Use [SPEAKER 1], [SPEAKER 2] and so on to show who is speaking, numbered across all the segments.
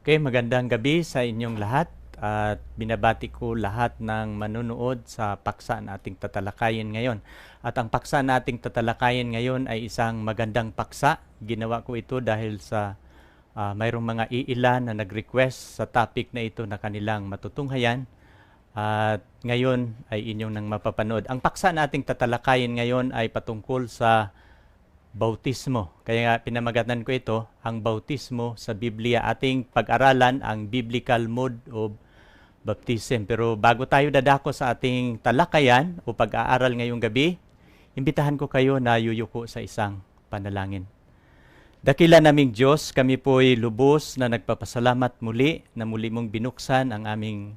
[SPEAKER 1] Okay, magandang gabi sa inyong lahat at binabati ko lahat ng manunood sa paksa na ating tatalakayin ngayon. At ang paksa na ating tatalakayin ngayon ay isang magandang paksa. Ginawa ko ito dahil sa mayroong mga iilan na nag-request sa topic na ito na kanilang matutunghayan. At ngayon ay inyong nang mapapanood. Ang paksa na ating tatalakayin ngayon ay patungkol sa bautismo. Kaya nga pinamagatan ko ito, ang bautismo sa Biblia. Ating pag-aralan ang biblical mode of baptism. Pero bago tayo dadako sa ating talakayan o pag-aaral ngayong gabi, imbitahan ko kayo na yuyuko sa isang panalangin. Dakila naming Diyos, kami po'y lubos na nagpapasalamat muli na muli mong binuksan ang aming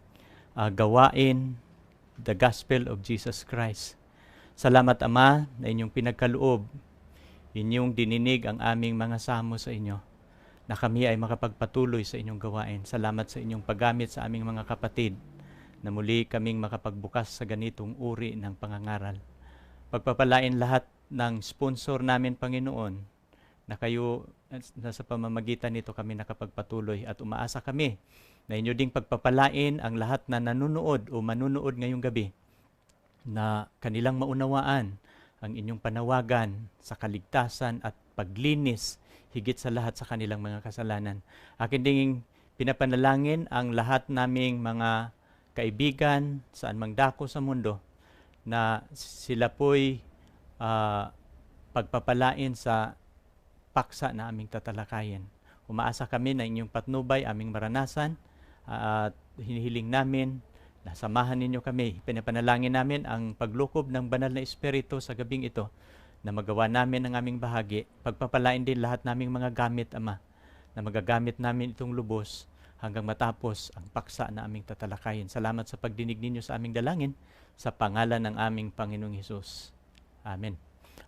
[SPEAKER 1] gawain, the Gospel of Jesus Christ. Salamat Ama na inyong pinagkaloob, inyong dininig ang aming mga samo sa inyo, na kami ay makapagpatuloy sa inyong gawain. Salamat sa inyong paggamit sa aming mga kapatid, na muli kaming makapagbukas sa ganitong uri ng pangangaral. Pagpapalain lahat ng sponsor namin, Panginoon, na kayo, na sa pamamagitan nito kami nakapagpatuloy at umaasa kami na inyo ding pagpapalain ang lahat na nanunood o manunood ngayong gabi, na kanilang maunawaan ang inyong panawagan sa kaligtasan at paglinis higit sa lahat sa kanilang mga kasalanan. Akin ding pinapanalangin ang lahat naming mga kaibigan saan mang dako sa mundo, na sila po'y pagpapalain sa paksa na aming tatalakayin. Umaasa kami na inyong patnubay aming maranasan at hinihiling namin na samahan ninyo kami. Pinapanalangin namin ang paglukob ng banal na Espiritu sa gabing ito, na magawa namin ang aming bahagi. Pagpapalain din lahat naming mga gamit, Ama, na magagamit namin itong lubos hanggang matapos ang paksa na aming tatalakayin. Salamat sa pagdinig ninyo sa aming dalangin, sa pangalan ng aming Panginoong Hesus. Amen.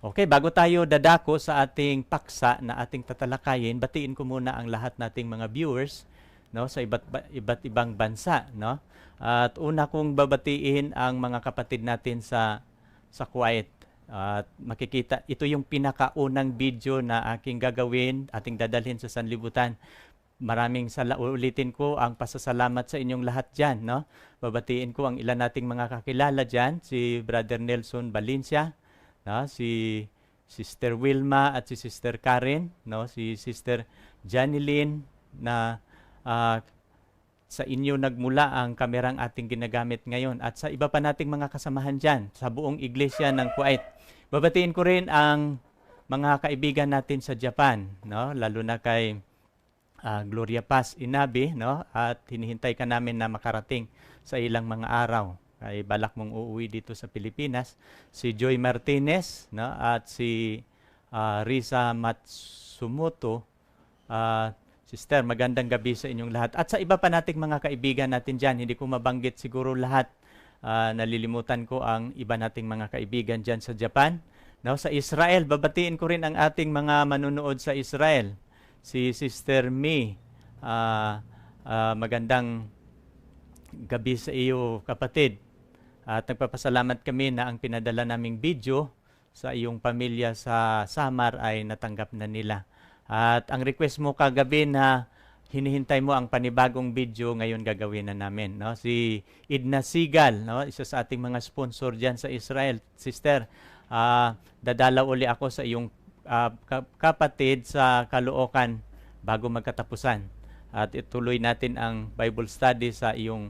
[SPEAKER 1] Okay, bago tayo dadako sa ating paksa na ating tatalakayin, batiin ko muna ang lahat nating mga viewers, no, sa iba't ibang bansa, no? At una kong babatiin ang mga kapatid natin sa Kuwait. At makikita, ito yung pinakaunang video na aking gagawin, ating dadalhin sa sanlibutan. Ulitin ko ang pasasalamat sa inyong lahat dyan, no? Babatiin ko ang ilan nating mga kakilala dyan, si Brother Nelson Valencia, no? Si Sister Wilma at si Sister Karen, no? Si Sister Janeline, na sa inyo nagmula ang kamerang ating ginagamit ngayon, at sa iba pa nating mga kasamahan dyan sa buong iglesia ng Kuwait. Babatiin ko rin ang mga kaibigan natin sa Japan, no? Lalo na kay Gloria Paz Inabi, no? At hinihintay ka namin na makarating sa ilang mga araw. Ay balak mong uuwi dito sa Pilipinas. Si Joy Martinez, no? At si Risa Matsumoto. Sister, magandang gabi sa inyong lahat. At sa iba pa nating mga kaibigan natin dyan, hindi ko mabanggit siguro lahat. Nalilimutan ko ang iba nating mga kaibigan dyan sa Japan. No, sa Israel, babatiin ko rin ang ating mga manunood sa Israel. Si Sister Mi, magandang gabi sa iyo, kapatid. At nagpapasalamat kami na ang pinadala naming video sa iyong pamilya sa Samar ay natanggap na nila. At ang request mo kagabi na hinihintay mo ang panibagong video, ngayon gagawin na namin, no? Si Idna Sigal, no? Isa sa ating mga sponsor dyan sa Israel. Sister, dadalaw uli ako sa iyong kapatid sa Caloocan bago magkatapusan. At ituloy natin ang Bible study sa iyong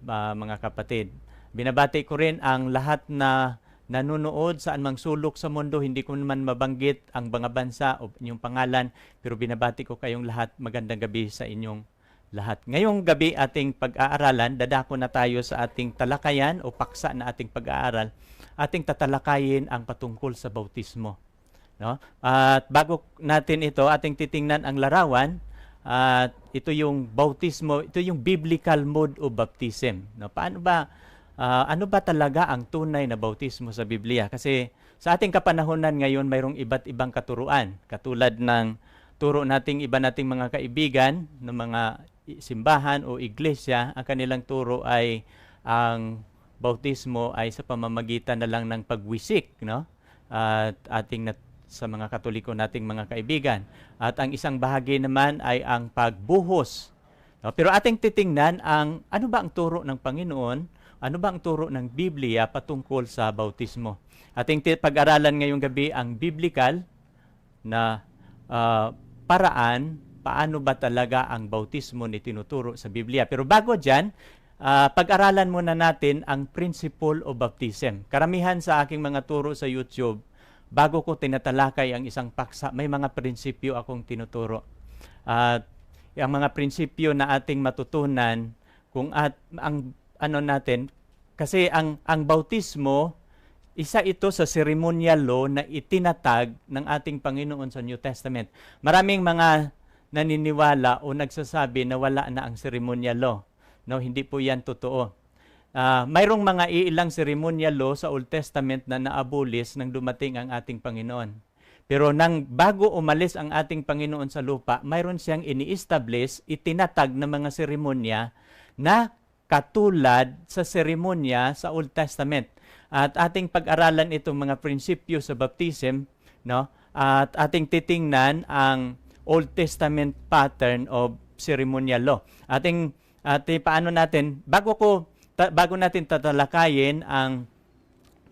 [SPEAKER 1] mga kapatid. Binabati ko rin ang lahat na nanunood saan mang sulok sa mundo. Hindi ko naman mabanggit ang mga bansa o inyong pangalan, pero binabati ko kayong lahat. Magandang gabi sa inyong lahat. Ngayong gabi ating pag-aaralan, dadako na tayo sa ating talakayan o paksa na ating pag-aaral. Ating tatalakayin ang patungkol sa bautismo, no? At bago natin ito, ating titingnan ang larawan. At ito yung bautismo, ito yung biblical mode of baptism, no? Ano ba talaga ang tunay na bautismo sa Biblia? Kasi sa ating kapanahonan ngayon, mayroong iba't ibang katuruan. Katulad ng turo nating iba nating mga kaibigan ng mga simbahan o iglesia, ang kanilang turo ay ang bautismo ay sa pamamagitan na lang ng pagwisik, no? At sa mga Katoliko nating mga kaibigan. At ang isang bahagi naman ay ang pagbuhos No? Pero ating titingnan ang ano ba ang turo ng Panginoon, ano ba ang turo ng Biblia patungkol sa bautismo. Ating pag-aralan ngayong gabi ang biblical na paraan paano ba talaga ang bautismo ni tinuturo sa Biblia. Pero bago dyan, pag-aralan muna natin ang principle of baptism. Karamihan sa aking mga turo sa YouTube, bago ko tinatalakay ang isang paksa, may mga prinsipyo akong tinuturo. At ang mga prinsipyo na ating matutunan kung ang ano natin, kasi ang bautismo, isa ito sa ceremonial law na itinatag ng ating Panginoon sa New Testament. Maraming mga naniniwala o nagsasabi na wala na ang ceremonial law. No, hindi po yan totoo. Mayroong mga ilang ceremonial law sa Old Testament na naabolis nang dumating ang ating Panginoon. Pero nang bago umalis ang ating Panginoon sa lupa, mayroon siyang ini-establish, itinatag na mga seremonya na katulad sa seremonya sa Old Testament. At ating pag-aralan itong mga prinsipyo sa baptism, no? At ating titingnan ang Old Testament pattern of ceremonial law. Ating paano natin bago natin tatalakayin ang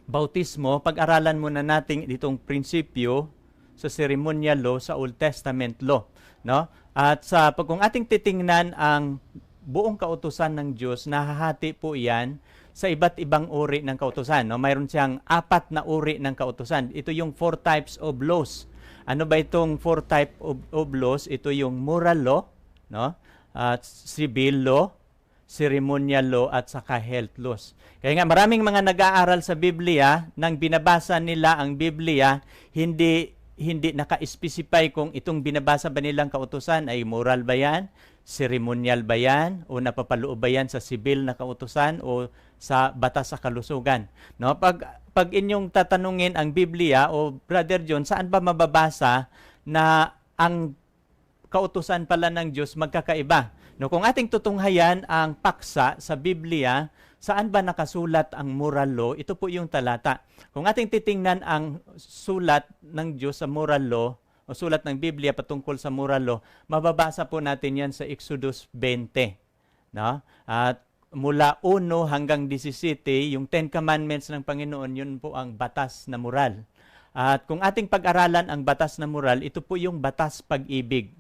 [SPEAKER 1] bautismo, pag-aralan muna natin itong prinsipyo sa ceremonial law sa Old Testament law, no? At kung ating titingnan ang buong kautusan ng Diyos, nahahati po 'yan sa iba't ibang uri ng kautusan, no? Mayroon siyang 4 na uri ng kautusan. Ito yung 4 types of laws. Ano ba itong 4 type of laws? Ito yung moral law, no? Civil law, ceremonial law, at saka health laws. Kaya nga maraming mga nag-aaral sa Biblia, nang binabasa nila ang Biblia, hindi naka-specify kung itong binabasa ba nilang kautusan ay moral ba yan, ceremonial ba yan, o napapaloob ba yan sa civil na kautusan o sa batas sa kalusugan. No? Pag inyong tatanungin ang Biblia o Brother John, saan ba mababasa na ang kautusan pala ng Diyos magkakaiba? No, kung ating tutunghayan ang paksa sa Biblia, saan ba nakasulat ang moral law? Ito po yung talata. Kung ating titingnan ang sulat ng Diyos sa moral law, o sulat ng Biblia patungkol sa moral law, mababasa po natin yan sa Exodus 20. No? At mula 1 hanggang 17, yung 10 Commandments ng Panginoon, yun po ang batas na moral. At kung ating pag-aralan ang batas na moral, ito po yung batas pag-ibig.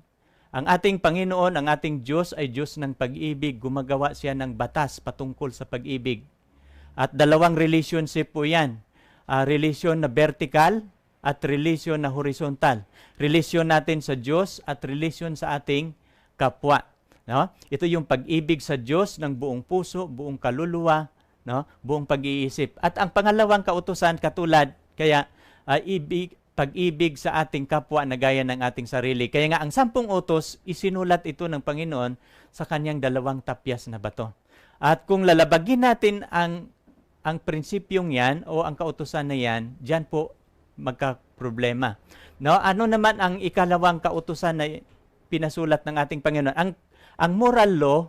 [SPEAKER 1] Ang ating Panginoon, ang ating Diyos ay Diyos ng pag-ibig. Gumagawa siya ng batas patungkol sa pag-ibig. At dalawang relationship po yan. Relasyon na vertical at relasyon na horizontal. Relasyon natin sa Diyos at relasyon sa ating kapwa. No? Ito yung pag-ibig sa Diyos ng buong puso, buong kaluluwa, no? Buong pag-iisip. At ang pangalawang kautusan katulad, kaya pag-ibig sa ating kapwa na gaya ng ating sarili. Kaya nga ang 10 utos, isinulat ito ng Panginoon sa kanyang 2 tapyas na bato. At kung lalabagin natin ang prinsipyong yan o ang kautusan na yan, diyan po magka-problema. No? Ano naman ang ikalawang kautusan na pinasulat ng ating Panginoon? Ang moral law,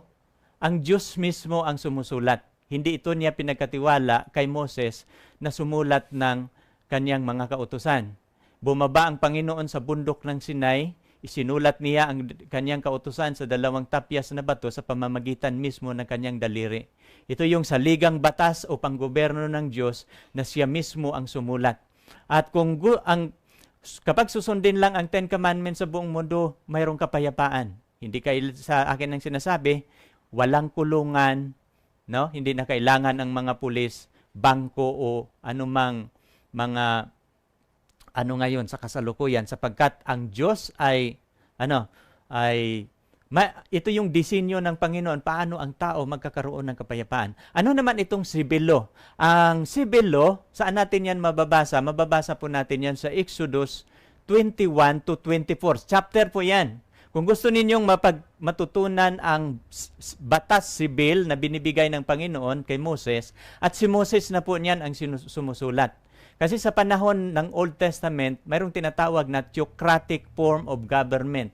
[SPEAKER 1] ang Diyos mismo ang sumusulat. Hindi ito niya pinagkatiwala kay Moses na sumulat ng kanyang mga kautusan. Bumaba ang Panginoon sa bundok ng Sinai, isinulat niya ang kanyang kautusan sa 2 tapyas na bato sa pamamagitan mismo ng kanyang daliri. Ito yung saligang batas o panggoberno ng Diyos na siya mismo ang sumulat. At kapag susundin lang ang 10 Commandments sa buong mundo, mayroong kapayapaan. Hindi kayo sa akin ang sinasabi, walang kulungan, no? Hindi na kailangan ang mga pulis, bangko o anumang mga ngayon sa kasalukuyan, sapagkat ang Diyos ito yung disenyo ng Panginoon, paano ang tao magkakaroon ng kapayapaan. Ano naman itong civil law? Ang civil law, saan natin yan mababasa? Mababasa po natin yan sa Exodus 21 to 24. Chapter po yan. Kung gusto ninyong matutunan ang batas civil na binibigay ng Panginoon kay Moses, at si Moses na po niyan ang sumusulat. Kasi sa panahon ng Old Testament, mayroong tinatawag na theocratic form of government.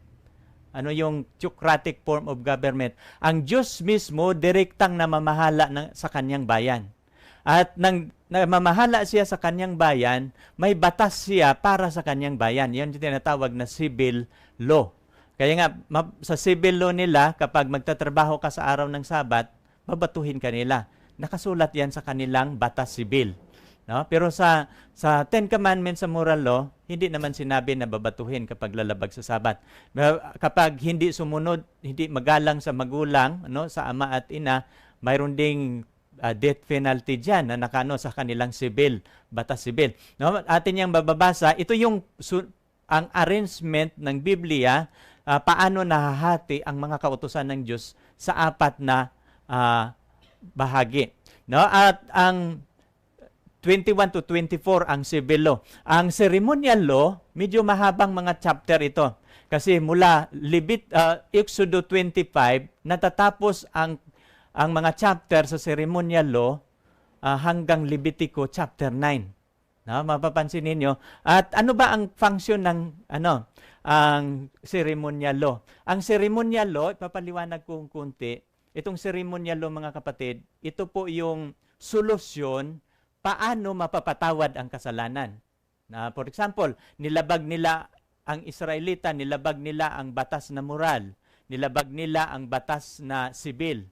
[SPEAKER 1] Ano yung theocratic form of government? Ang Diyos mismo direktang namamahala sa kanyang bayan. At nang namamahala siya sa kanyang bayan, may batas siya para sa kanyang bayan. Yan yung tinatawag na civil law. Kaya nga, sa civil law nila, kapag magtatrabaho ka sa araw ng Sabat, babatuhin ka nila. Nakasulat yan sa kanilang batas sibil. No? Pero sa Ten Commandments sa moral law, hindi naman sinabi na babatuhin kapag lalabag sa Sabat. Kapag hindi sumunod, hindi magalang sa magulang, no, sa ama at ina, mayroon ding death penalty dyan na nakano sa kanilang sibil, batas sibil. No? Atin yung bababasa, ito yung ang arrangement ng Biblia, paano nahahati ang mga kautusan ng Diyos sa apat na bahagi. No? At ang 21 to 24 ang civil law. Ang ceremonial law, medyo mahabang mga chapter ito. Kasi mula Exodus 25, natatapos ang mga chapter sa ceremonial law hanggang Levitico chapter 9. No, mapapansin ninyo. At ano ba ang function ng ang ceremonial law? Ang ceremonial law, ipapaliwanag ko kung kunti. Itong ceremonial law, mga kapatid, ito po yung solusyon paano mapapatawad ang kasalanan. For example, nilabag nila ang Israelita, nilabag nila ang batas na moral, nilabag nila ang batas na sibil.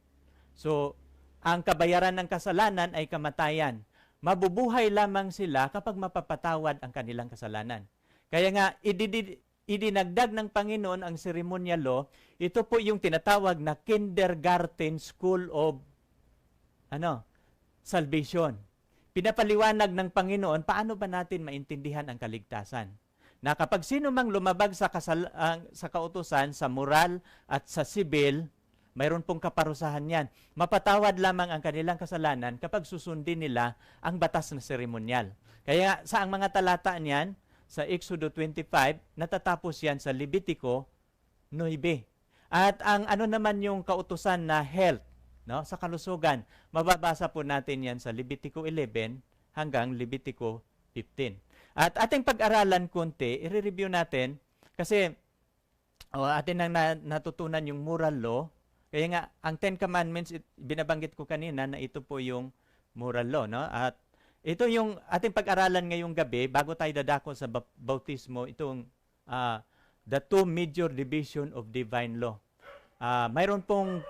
[SPEAKER 1] So, ang kabayaran ng kasalanan ay kamatayan. Mabubuhay lamang sila kapag mapapatawad ang kanilang kasalanan. Kaya nga, idinagdag ng Panginoon ang ceremonial law. Ito po yung tinatawag na kindergarten school of salvation. Pinapaliwanag ng Panginoon paano ba natin maintindihan ang kaligtasan. Na kapag sino mang lumabag sa kautusan, sa moral at sa sibil, mayroon pong kaparusahan yan. Mapatawad lamang ang kanilang kasalanan kapag susundin nila ang batas na seremonyal. Kaya sa ang mga talata niyan, sa Exodus 25, natatapos yan sa Levitico 9. At ang naman yung kautusan na health, no, sa kalusugan, mababasa po natin yan sa Levitico 11 hanggang Levitico 15. At ating pag-aralan kunti, i-review natin kasi atin nang natutunan yung moral law. Kaya nga, ang Ten Commandments, binabanggit ko kanina na ito po yung moral law. No? At ito yung ating pag-aralan ngayong gabi, bago tayo dadako sa bautismo, itong the two major division of divine law. Mayroon pong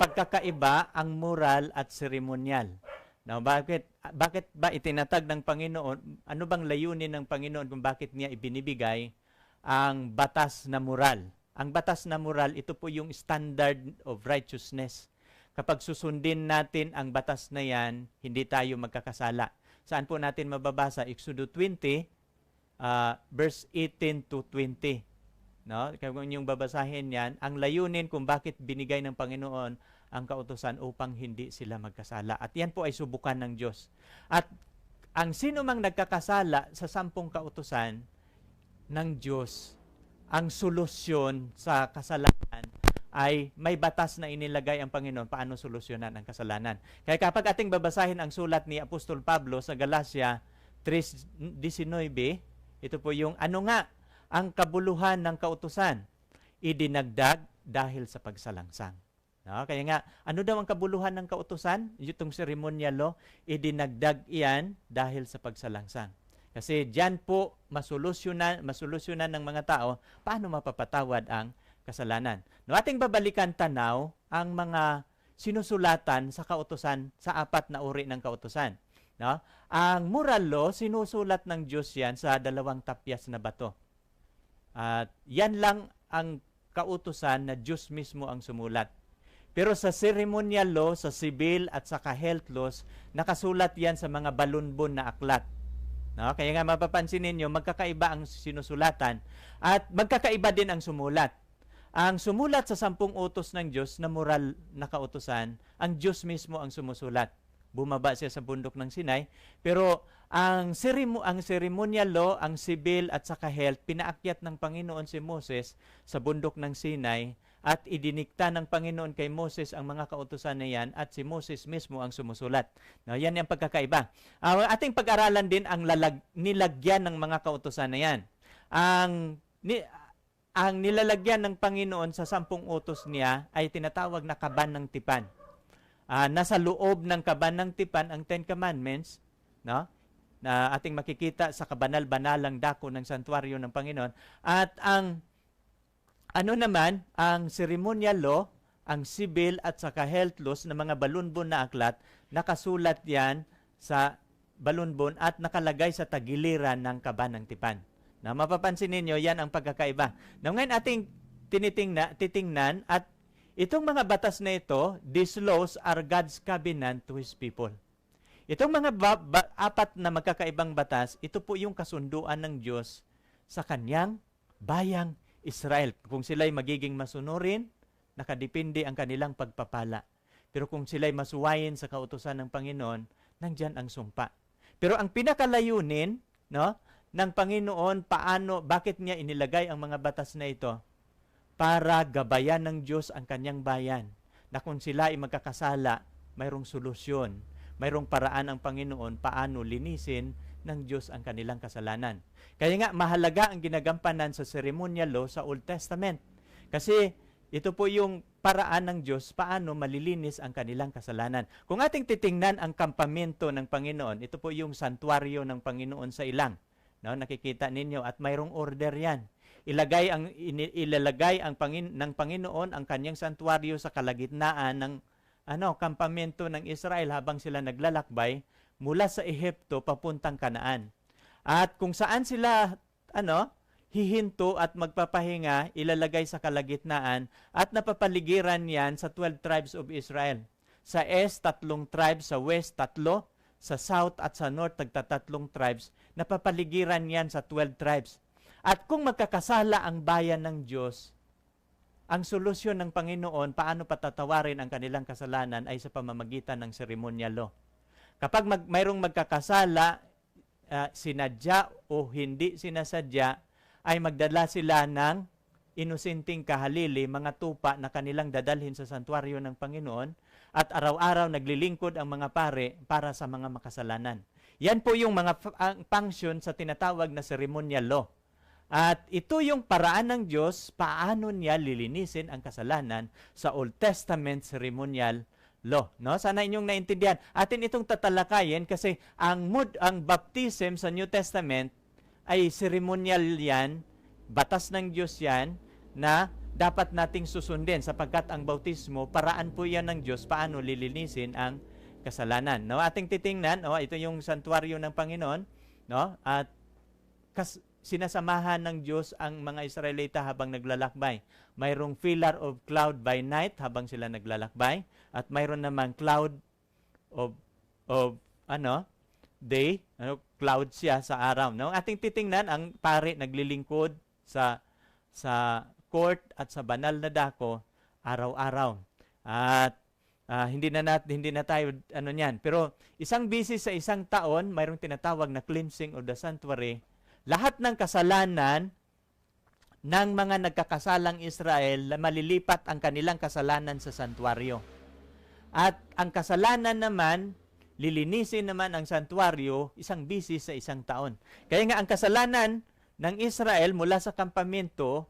[SPEAKER 1] pagkakaiba ang moral at ceremonial. Now, bakit ba itinatag ng Panginoon? Ano bang layunin ng Panginoon kung bakit niya ibinibigay ang batas na moral? Ang batas na moral, ito po yung standard of righteousness. Kapag susundin natin ang batas na yan, hindi tayo magkakasala. Saan po natin mababasa? Exodus 20, verse 18 to 20. No? Kung yung babasahin yan, ang layunin kung bakit binigay ng Panginoon ang kautusan upang hindi sila magkasala. At yan po ay subukan ng Diyos. At ang sino mang nagkakasala sa 10 kautusan ng Diyos, ang solusyon sa kasalanan ay may batas na inilagay ang Panginoon paano solusyonan ang kasalanan. Kaya kapag ating babasahin ang sulat ni Apostol Pablo sa Galatia 3:19, ito po yung ang kabuluhan ng kautusan, idinagdag dahil sa pagsalangsang. No? Kaya nga, ano daw ang kabuluhan ng kautusan? Itong ceremonial law, idinagdag iyan dahil sa pagsalangsang. Kasi diyan po masolusyonan ng mga tao paano mapapatawad ang kasalanan. No, ating babalikan tanaw ang mga sinusulatan sa kautusan sa 4 na uri ng kautusan. No? Ang moral law, sinusulat ng Diyos yan sa 2 tapyas na bato. At yan lang ang kautusan na Diyos mismo ang sumulat. Pero sa ceremonial law, sa civil at sa health laws, nakasulat yan sa mga balunbon na aklat. No? Kaya nga mapapansin ninyo, magkakaiba ang sinusulatan at magkakaiba din ang sumulat. Ang sumulat sa 10 utos ng Diyos na moral na kautusan, ang Diyos mismo ang sumusulat. Bumaba siya sa bundok ng Sinai. Pero ang ceremonial law, ang civil at saka health, pinaakyat ng Panginoon si Moses sa bundok ng Sinai at idinikta ng Panginoon kay Moses ang mga kautusan na yan at si Moses mismo ang sumusulat. No, yan yung pagkakaiba. Ating pag-aralan din ang nilagyan ng mga kautusan na yan. Ang nilalagyan ng Panginoon sa 10 utos niya ay tinatawag na kaban ng tipan. Nasa loob ng kaban ng tipan ang 10 Commandments, no? Na ating makikita sa kabanal-banalang dako ng santuaryo ng Panginoon. At ang Ano naman ang ceremonial law, ang civil at saka health laws na mga balunbon na aklat, nakasulat yan sa balunbon at nakalagay sa tagiliran ng kaban ng tipan. Na mapapansin ninyo, yan ang pagkakaiba. Na ngayon ating titingnan at itong mga batas na ito, these laws are God's covenant to His people. Itong mga apat na magkakaibang batas, ito po yung kasunduan ng Diyos sa kanyang bayang Israel. Kung sila'y magiging masunurin, nakadepende ang kanilang pagpapala. Pero kung sila'y masuwayin sa kautusan ng Panginoon, nandyan ang sumpa. Pero ang pinakalayunin, no, ng Panginoon, bakit niya inilagay ang mga batas na ito? Para gabayan ng Diyos ang kanyang bayan. Na kung sila ay magkakasala, mayroong solusyon. Mayroong paraan ang Panginoon paano linisin ng Diyos ang kanilang kasalanan. Kaya nga, mahalaga ang ginagampanan sa ceremonial law sa Old Testament. Kasi ito po yung paraan ng Diyos paano malilinis ang kanilang kasalanan. Kung ating titingnan ang kampamento ng Panginoon, ito po yung santuario ng Panginoon sa ilang. No, nakikita ninyo at mayroong order yan. Ilalagay ng Panginoon ang kanyang santuario sa kalagitnaan ng kampamento ng Israel habang sila naglalakbay mula sa Ehipto papuntang Kanaan. At kung saan sila hihinto at magpapahinga, ilalagay sa kalagitnaan at napapaligiran yan sa 12 tribes of Israel. Sa East, 3 tribes, sa West, 3, sa South at sa North, 3 tribes, napapaligiran yan sa 12 tribes. At kung magkakasala ang bayan ng Diyos, ang solusyon ng Panginoon, paano patatawarin ang kanilang kasalanan ay sa pamamagitan ng ceremonial law. Kapag mayroong magkakasala, sinadya o hindi sinasadya, ay magdala sila ng inusinting kahalili, mga tupa na kanilang dadalhin sa santuario ng Panginoon, at araw-araw naglilingkod ang mga pare para sa mga makasalanan. Yan po yung mga function sa tinatawag na ceremonial law. At ito yung paraan ng Diyos paano niya lilinisin ang kasalanan sa Old Testament ceremonial law. No? Sana inyong naintindihan. Atin itong tatalakayin kasi ang baptism sa New Testament ay ceremonial yan, batas ng Diyos yan, na dapat nating susundin sapagkat ang bautismo, paraan po yan ng Diyos paano lilinisin ang kasalanan. No? Ating titingnan, ito yung santuario ng Panginoon, no? At sinasamahan ng Diyos ang mga Israelita habang naglalakbay. Mayroong pillar of cloud by night habang sila naglalakbay at mayroon namang cloud of day, cloud siya sa araw. No? Ating titingnan ang pare naglilingkod sa court at sa banal na dako araw-araw. At hindi na tayo niyan. Pero isang bisis sa isang taon, mayroong tinatawag na cleansing of the sanctuary. Lahat ng kasalanan ng mga nagkakasalang Israel, malilipat ang kanilang kasalanan sa santuario. At ang kasalanan naman, lilinisin naman ang santuario isang bisis sa isang taon. Kaya nga ang kasalanan ng Israel mula sa kampamento,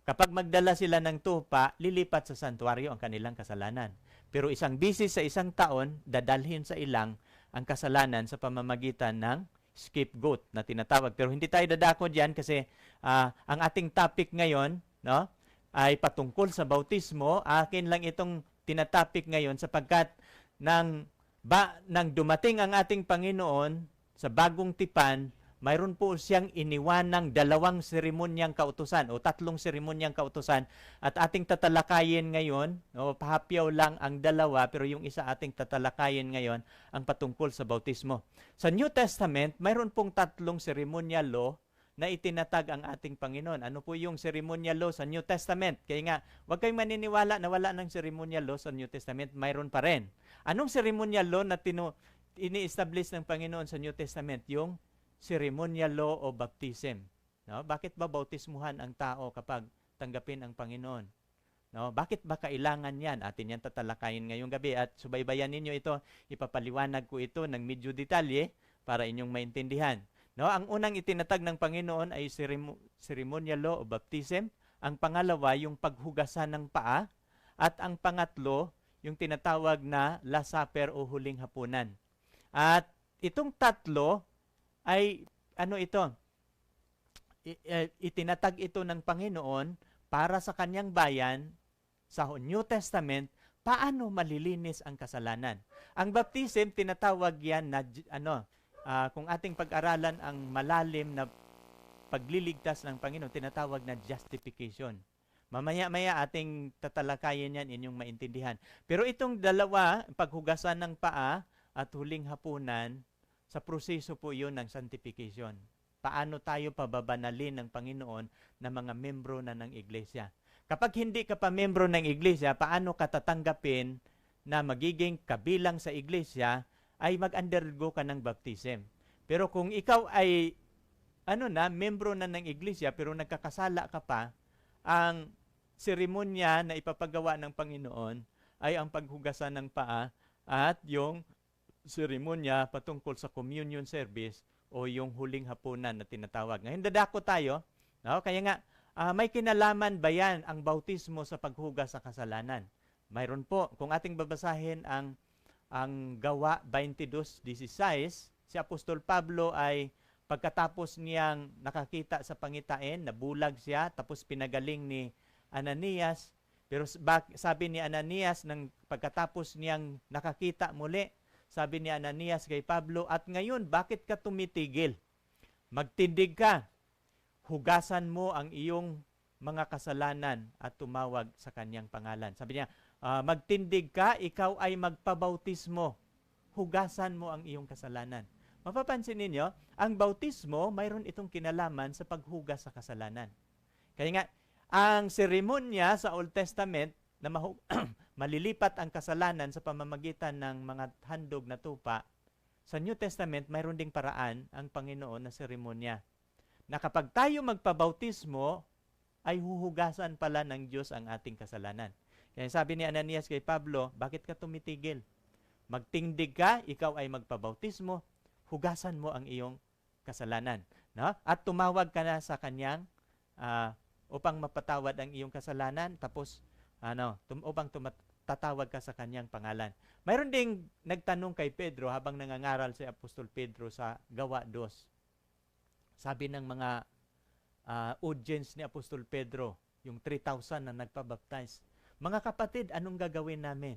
[SPEAKER 1] kapag magdala sila ng tupa, lilipat sa santuario ang kanilang kasalanan. Pero isang bisis sa isang taon, dadalhin sa ilang ang kasalanan sa pamamagitan ng scapegoat na tinatawag. Pero hindi tayo dadako diyan kasi ang ating topic ngayon, no, ay patungkol sa bautismo. Akin lang itong tinatopic ngayon sapagkat nang dumating ang ating Panginoon sa bagong tipan, mayroon po siyang iniwanang 2 seremonyang kautusan o 3 seremonyang kautusan at ating tatalakayin ngayon, pahapyaw lang ang 2 pero yung isa ating tatalakayin ngayon ang patungkol sa bautismo. Sa New Testament, mayroon pong 3 ceremonial law na itinatag ang ating Panginoon. Ano po yung ceremonial law sa New Testament? Kaya nga, huwag kayong maniniwala na wala ng ceremonial law sa New Testament, mayroon pa rin. Anong ceremonial law na ini-establish ng Panginoon sa New Testament? Yung ceremonial law o baptism. No? Bakit ba bautismuhan ang tao kapag tanggapin ang Panginoon? No? Bakit ba kailangan yan? Atin yan tatalakayin ngayong gabi at subaybayan ninyo ito. Ipapaliwanag ko ito ng medyo detalye para inyong maintindihan. No? Ang unang itinatag ng Panginoon ay ceremonial law o baptism. Ang pangalawa, yung paghugasan ng paa. At ang pangatlo, yung tinatawag na Last Supper o huling hapunan. At itong tatlo ay itinatag ito ng Panginoon para sa kanyang bayan sa New Testament, paano malilinis ang kasalanan. Ang baptism, tinatawag yan na, kung ating pag-aralan ang malalim na pagliligtas ng Panginoon, tinatawag na justification. Mamaya-maya ating tatalakayin yan, inyong maintindihan. Pero itong dalawa, paghugasan ng paa at huling hapunan, sa proseso po yun ng sanctification. Paano tayo pababanalin ng Panginoon na mga membro na ng iglesia. Kapag hindi ka pa membro ng iglesia, paano ka tatanggapin na magiging kabilang sa iglesia ay mag-undergo ka ng baptism. Pero kung ikaw ay membro na ng iglesia pero nagkakasala ka pa, ang seremonya na ipapagawa ng Panginoon ay ang paghugasan ng paa at yung seremonya patungkol sa communion service o yung huling hapunan na tinatawag. Ngayon dadako tayo, no? Kaya nga, may kinalaman ba yan ang bautismo sa paghugas sa kasalanan? Mayroon po. Kung ating babasahin ang Gawa 22:16, si Apostol Pablo ay pagkatapos niyang nakakita sa pangitain, nabulag siya, tapos pinagaling ni Ananias. Pero sabi ni Ananias, pagkatapos niyang nakakita muli, sabi ni Ananias kay Pablo, at ngayon, bakit ka tumitigil? Magtindig ka. Hugasan mo ang iyong mga kasalanan at tumawag sa kanyang pangalan. Sabi niya, magtindig ka, ikaw ay magpabautismo. Hugasan mo ang iyong kasalanan. Mapapansin ninyo, ang bautismo, mayroon itong kinalaman sa paghugas sa kasalanan. Kaya nga, ang seremonya sa Old Testament na malilipat ang kasalanan sa pamamagitan ng mga handog na tupa, sa New Testament, mayroon ding paraan ang Panginoon na seremonya. Na kapag tayo magpabautismo, ay huhugasan pala ng Diyos ang ating kasalanan. Kaya sabi ni Ananias kay Pablo, bakit ka tumitigil? Magtindig ka, ikaw ay magpabautismo, hugasan mo ang iyong kasalanan. No? At tumawag ka na sa kanyang upang mapatawad ang iyong kasalanan, tapos upang tatawag ka sa kanyang pangalan. Mayroon ding nagtanong kay Pedro habang nangangaral si Apostol Pedro sa Gawa 2. Sabi ng mga audience ni Apostol Pedro, yung 3,000 na nagpabaptize, mga kapatid, anong gagawin namin?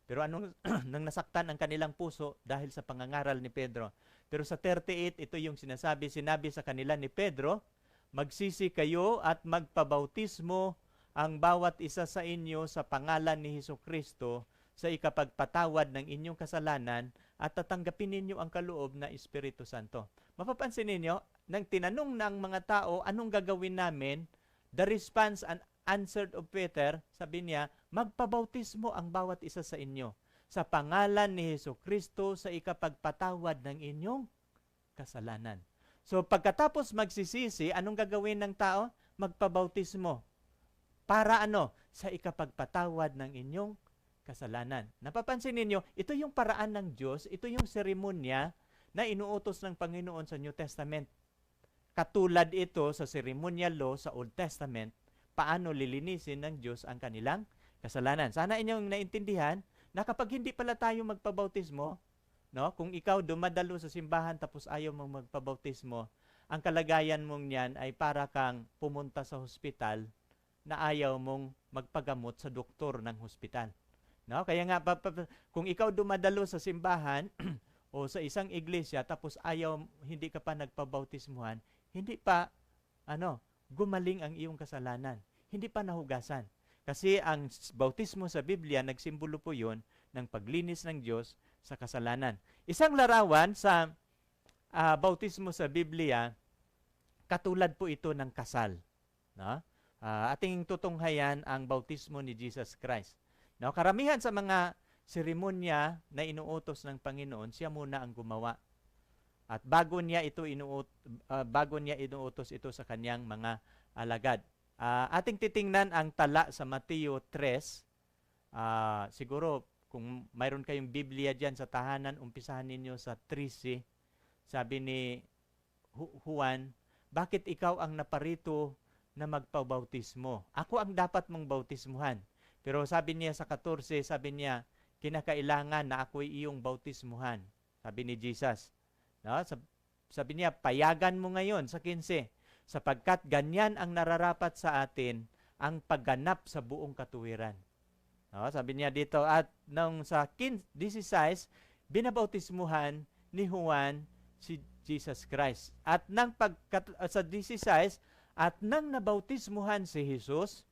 [SPEAKER 1] Pero nang nasaktan ang kanilang puso dahil sa pangangaral ni Pedro. Pero sa 38, ito yung sinabi sa kanila ni Pedro, magsisi kayo at magpabautismo ang bawat isa sa inyo sa pangalan ni Hesukristo sa ikapagpatawad ng inyong kasalanan at tatanggapin ninyo ang kaloob na Espiritu Santo. Mapapansin ninyo, nang tinanong ng mga tao, anong gagawin namin? The response and answer of Peter, sabi niya, magpabautismo ang bawat isa sa inyo sa pangalan ni Hesukristo sa ikapagpatawad ng inyong kasalanan. So pagkatapos magsisisi, anong gagawin ng tao? Magpabautismo. Para sa ikapagpatawad ng inyong kasalanan. Napapansin ninyo, ito yung paraan ng Diyos, ito yung seremonya na inuutos ng Panginoon sa New Testament. Katulad ito sa ceremonial law sa Old Testament, paano lilinisin ng Diyos ang kanilang kasalanan. Sana inyong naintindihan na kapag hindi pala tayo magpabautismo, kung ikaw dumadalo sa simbahan tapos ayaw mong magpabautismo, ang kalagayan mong yan ay para kang pumunta sa hospital na ayaw mong magpagamot sa doktor ng hospital. Kaya nga, kung ikaw dumadalo sa simbahan o sa isang iglesia tapos hindi ka pa nagpabautismuhan, hindi pa gumaling ang iyong kasalanan. Hindi pa nahugasan. Kasi ang bautismo sa Biblia, nagsimbolo po yun ng paglinis ng Diyos sa kasalanan. Isang larawan sa bautismo sa Biblia, katulad po ito ng kasal. Ating tutunghayan ang bautismo ni Jesus Christ. Karamihan sa mga seremonya na inuutos ng Panginoon, siya muna ang gumawa. At bago niya inuutos ito sa kanyang mga alagad. Ating titingnan ang tala sa Mateo 3. Siguro, kung mayroon kayong Biblia dyan sa tahanan, umpisahan ninyo sa 13. Sabi ni Juan, bakit ikaw ang naparito na magpabautismo? Ako ang dapat mong bautismuhan. Pero sabi niya sa 14, sabi niya, kinakailangan na ako'y iyong bautismuhan. Sabi ni Jesus. Sabi niya, payagan mo ngayon sa 15, sapagkat ganyan ang nararapat sa atin ang pagganap sa buong katuwiran. No, sabi niya dito, at nung sa 16, binabautismuhan ni Juan si Jesus Christ. At sa 16, at nang nabautismuhan si Jesus,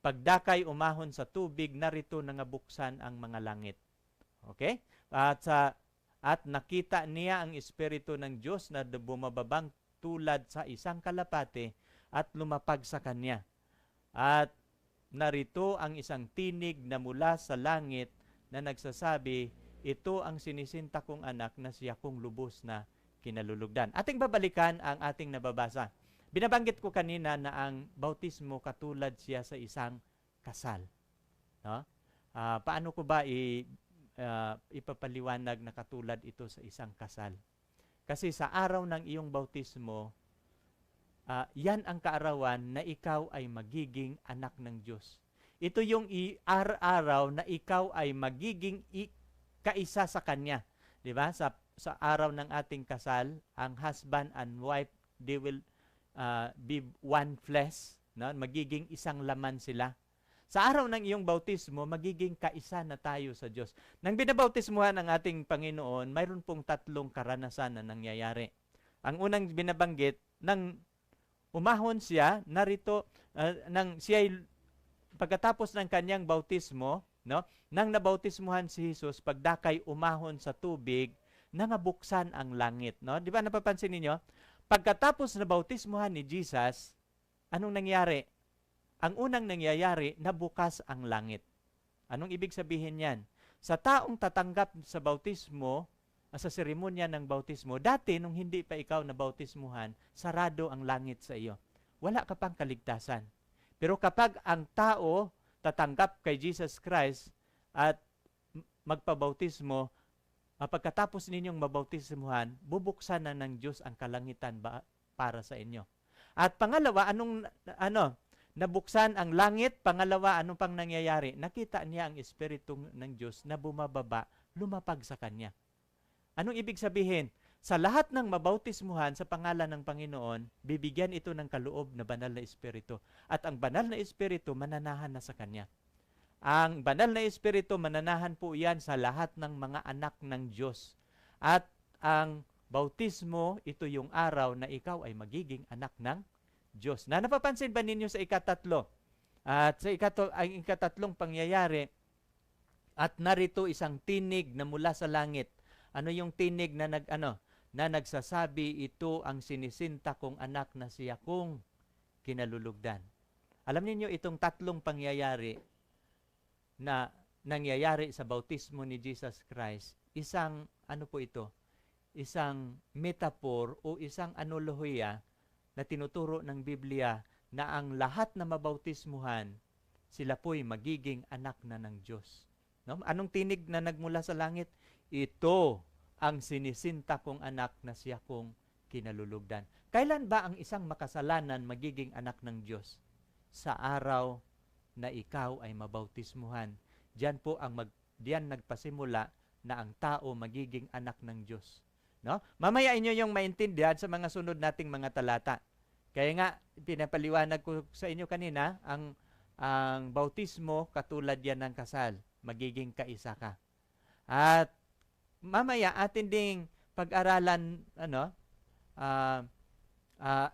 [SPEAKER 1] pagdakay umahon sa tubig, narito nangabuksan ang mga langit. Okay? At nakita niya ang Espiritu ng Diyos na bumababang tulad sa isang kalapate at lumapag sa kanya. At narito ang isang tinig na mula sa langit na nagsasabi, ito ang sinisinta kong anak na siya kong lubos na kinalulugdan. Ating babalikan ang ating nababasa. Binabanggit ko kanina na ang bautismo katulad siya sa isang kasal. No? Paano ko ba ipapaliwanag na katulad ito sa isang kasal? Kasi sa araw ng iyong bautismo, yan ang kaarawan na ikaw ay magiging anak ng Diyos. Ito yung araw na ikaw ay magiging kaisa sa Kanya. Diba? Sa araw ng ating kasal, ang husband and wife, they will be one flesh. No? Magiging isang laman sila. Sa araw ng iyong bautismo, magiging kaisa na tayo sa Diyos. Nang binabautismuhan ang ating Panginoon, mayroon pong 3 karanasan na nangyayari. Ang unang binabanggit, nang umahon siya, narito, pagkatapos ng kanyang bautismo, no, nang nabautismuhan si Jesus, pagdakay umahon sa tubig, nangabuksan ang langit. No? Di ba napapansin ninyo? Pagkatapos na bautismuhan ni Jesus, anong nangyari? Ang unang nangyayari, nabukas ang langit. Anong ibig sabihin yan? Sa taong tatanggap sa bautismo, sa seremonya ng bautismo, dati nung hindi pa ikaw na bautismuhan, sarado ang langit sa iyo. Wala ka pang kaligtasan. Pero kapag ang tao tatanggap kay Jesus Christ at magpabautismo, pagkatapos ninyong mabautismuhan, bubuksan na ng Diyos ang kalangitan para sa inyo. At pangalawa, nabuksan ang langit. Pangalawa, ano pang nangyayari? Nakita niya ang Espiritu ng Diyos na bumababa, lumapag sa kanya. Anong ibig sabihin? Sa lahat ng mabautismuhan sa pangalan ng Panginoon, bibigyan ito ng kaloob na banal na Espiritu. At ang banal na Espiritu, mananahan na sa kanya. Ang banal na Espiritu, mananahan po yan sa lahat ng mga anak ng Diyos. At ang bautismo, ito yung araw na ikaw ay magiging anak ng Diyos. Na napapansin ba ninyo sa ikatatlo? At sa ikatatlong pangyayari, at narito isang tinig na mula sa langit. Ano yung tinig na nagsasabi, ito ang sinisinta kong anak na siya kong kinalulugdan. Alam niyo itong 3 pangyayari na nangyayari sa bautismo ni Jesus Christ, isang isang metaphor o isang analohiya na tinuturo ng Biblia na ang lahat na mabautismuhan, sila po'y magiging anak na ng Diyos. No? Anong tinig na nagmula sa langit? Ito ang sinisinta kong anak na siya kong kinalulugdan. Kailan ba ang isang makasalanan magiging anak ng Diyos? Sa araw na ikaw ay mabautismuhan. Diyan nagpasimula na ang tao magiging anak ng Diyos. No? Mamaya inyo yung maintindihan sa mga sunod nating mga talata. Kaya nga, pinapaliwanag ko sa inyo kanina, ang bautismo katulad yan ng kasal. Magiging kaisa ka. At mamaya atin ding pag-aralan,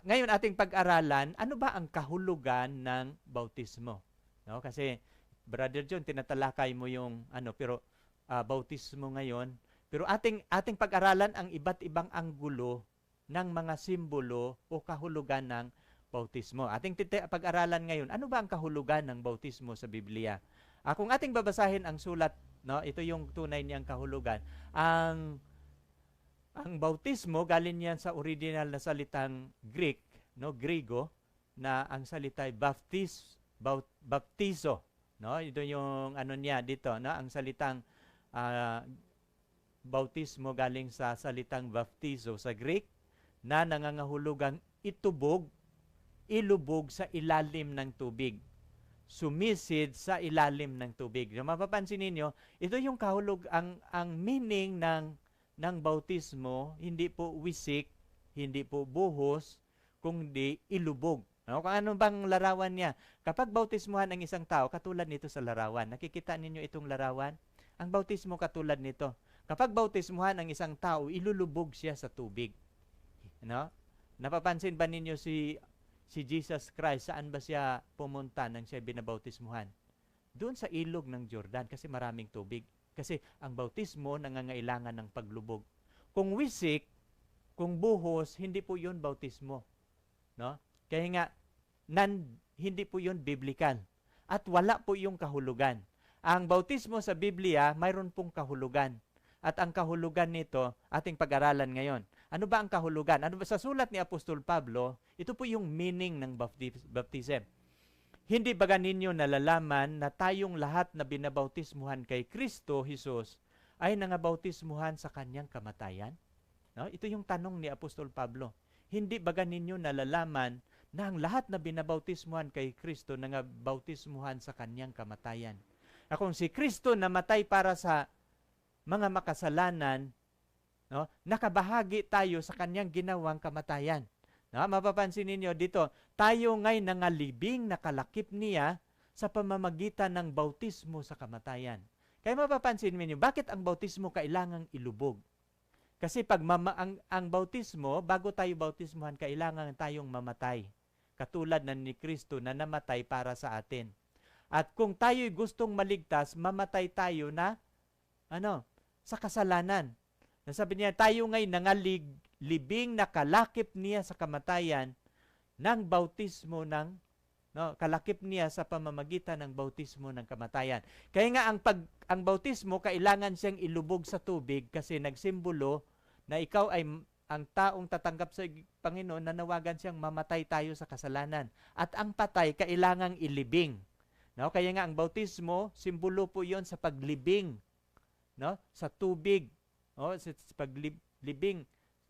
[SPEAKER 1] ngayon ating pag-aralan, ano ba ang kahulugan ng bautismo? No? Kasi, Brother John, tinatalakay mo yung bautismo ngayon. Pero ating pag-aralan ang iba't ibang anggulo ng mga simbolo o kahulugan ng bautismo. Ating pag-aralan ngayon, ano ba ang kahulugan ng bautismo sa Biblia? Kung ating babasahin ang sulat, no, ito yung tunay niyang kahulugan. Ang bautismo galing yan sa original na salitang Greek, no, Griego, na ang salita ay baptizo, no? Ito yung niya dito, no? Ang salitang bautismo galing sa salitang baptizo sa Greek na nangangahulugang ilubog sa ilalim ng tubig. Sumisid sa ilalim ng tubig. So, mapapansin ninyo, ito yung ang meaning ng bautismo, hindi po wisik, hindi po buhos, kundi ilubog. No? Kung ano bang larawan niya. Kapag bautismuhan ang isang tao, katulad nito sa larawan. Nakikita ninyo itong larawan? Ang bautismo katulad nito. Kapag bautismuhan ang isang tao, ilulubog siya sa tubig. No? Napapansin ba ninyo si Jesus Christ, saan ba siya pumunta nang siya binabautismuhan? Doon sa ilog ng Jordan kasi maraming tubig. Kasi ang bautismo nangangailangan ng paglubog. Kung wisik, kung buhos, hindi po 'yun bautismo, no? Kaya nga hindi po 'yun biblical at wala po yung kahulugan. Ang bautismo sa Biblia mayroon pong kahulugan. At ang kahulugan nito, ating pag-aralan ngayon. Ano ba ang kahulugan? Ano ba sa sulat ni Apostol Pablo, ito po yung meaning ng baptism. Hindi ba ninyo nalalaman na tayong lahat na binabautismuhan kay Kristo Jesus ay nangabautismuhan sa kanyang kamatayan? No? Ito yung tanong ni Apostol Pablo. Hindi ba ninyo nalalaman na ang lahat na binabautismuhan kay Kristo nangabautismuhan sa kanyang kamatayan? Kung si Kristo namatay para sa mga makasalanan, no, nakabahagi tayo sa kanyang ginawang kamatayan. No, mapapansin ninyo dito, tayo ngay nangalibing nakalakip niya sa pamamagitan ng bautismo sa kamatayan. Kaya mapapansin ninyo, bakit ang bautismo kailangang ilubog? Kasi pag ang bautismo, bago tayo bautismuhan, kailangan tayong mamatay. Katulad na ni Kristo na namatay para sa atin. At kung tayo'y gustong maligtas, mamatay tayo na sa kasalanan. Nasabi niya, tayo ngay nangalibing nakalakip niya sa kamatayan ng bautismo kalakip niya sa pamamagitan ng bautismo ng kamatayan. Kaya nga ang bautismo kailangan siyang ilubog sa tubig kasi nagsimbolo na ikaw ay ang taong tatanggap sa Panginoon, nanawagan siyang mamatay tayo sa kasalanan. At ang patay kailangang ilibing. No? Kaya nga ang bautismo, simbolo po 'yon sa paglibing, no? Sa tubig, sa paglibing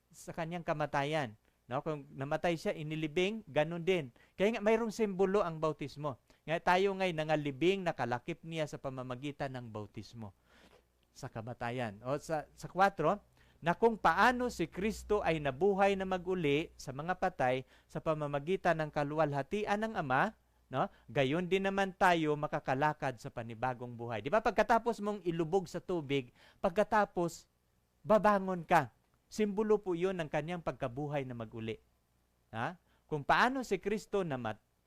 [SPEAKER 1] sa kanyang kamatayan. No? Kung namatay siya, inilibing, ganun din. Kaya nga mayroong simbolo ang bautismo. Nga tayo ngay nangalibing, nakalakip niya sa pamamagitan ng bautismo sa kamatayan. Sa 4, na kung paano si Kristo ay nabuhay na mag-uli sa mga patay sa pamamagitan ng kaluwalhatian ng Ama, no? Gayon din naman tayo makakalakad sa panibagong buhay. Di ba pagkatapos mong ilubog sa tubig, pagkatapos babangon ka. Simbolo po 'yon ng kanyang pagkabuhay na mag-uli. Ha? Kung paano si Kristo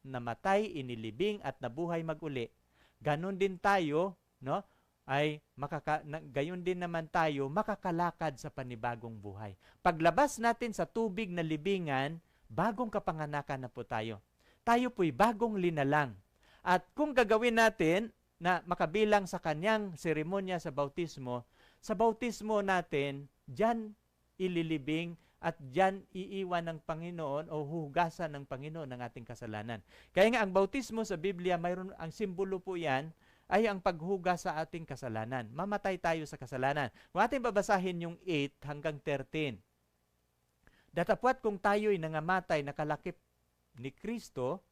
[SPEAKER 1] namatay, inilibing at nabuhay mag-uli, ganon din tayo, no? Gayon din naman tayo makakalakad sa panibagong buhay. Paglabas natin sa tubig na libingan, bagong kapanganakan na po tayo. Tayo po'y bagong linalang. At kung gagawin natin na makabilang sa kanyang seremonya sa bautismo natin, diyan ililibing at diyan iiwan ng Panginoon o huhugasan ng Panginoon ng ating kasalanan. Kaya nga ang bautismo sa Biblia, mayroon ang simbolo po yan, ay ang paghugas sa ating kasalanan. Mamatay tayo sa kasalanan. Kung ating babasahin yung 8 hanggang 13, datapwat kung tayo'y nangamatay, nakalakip ni Kristo,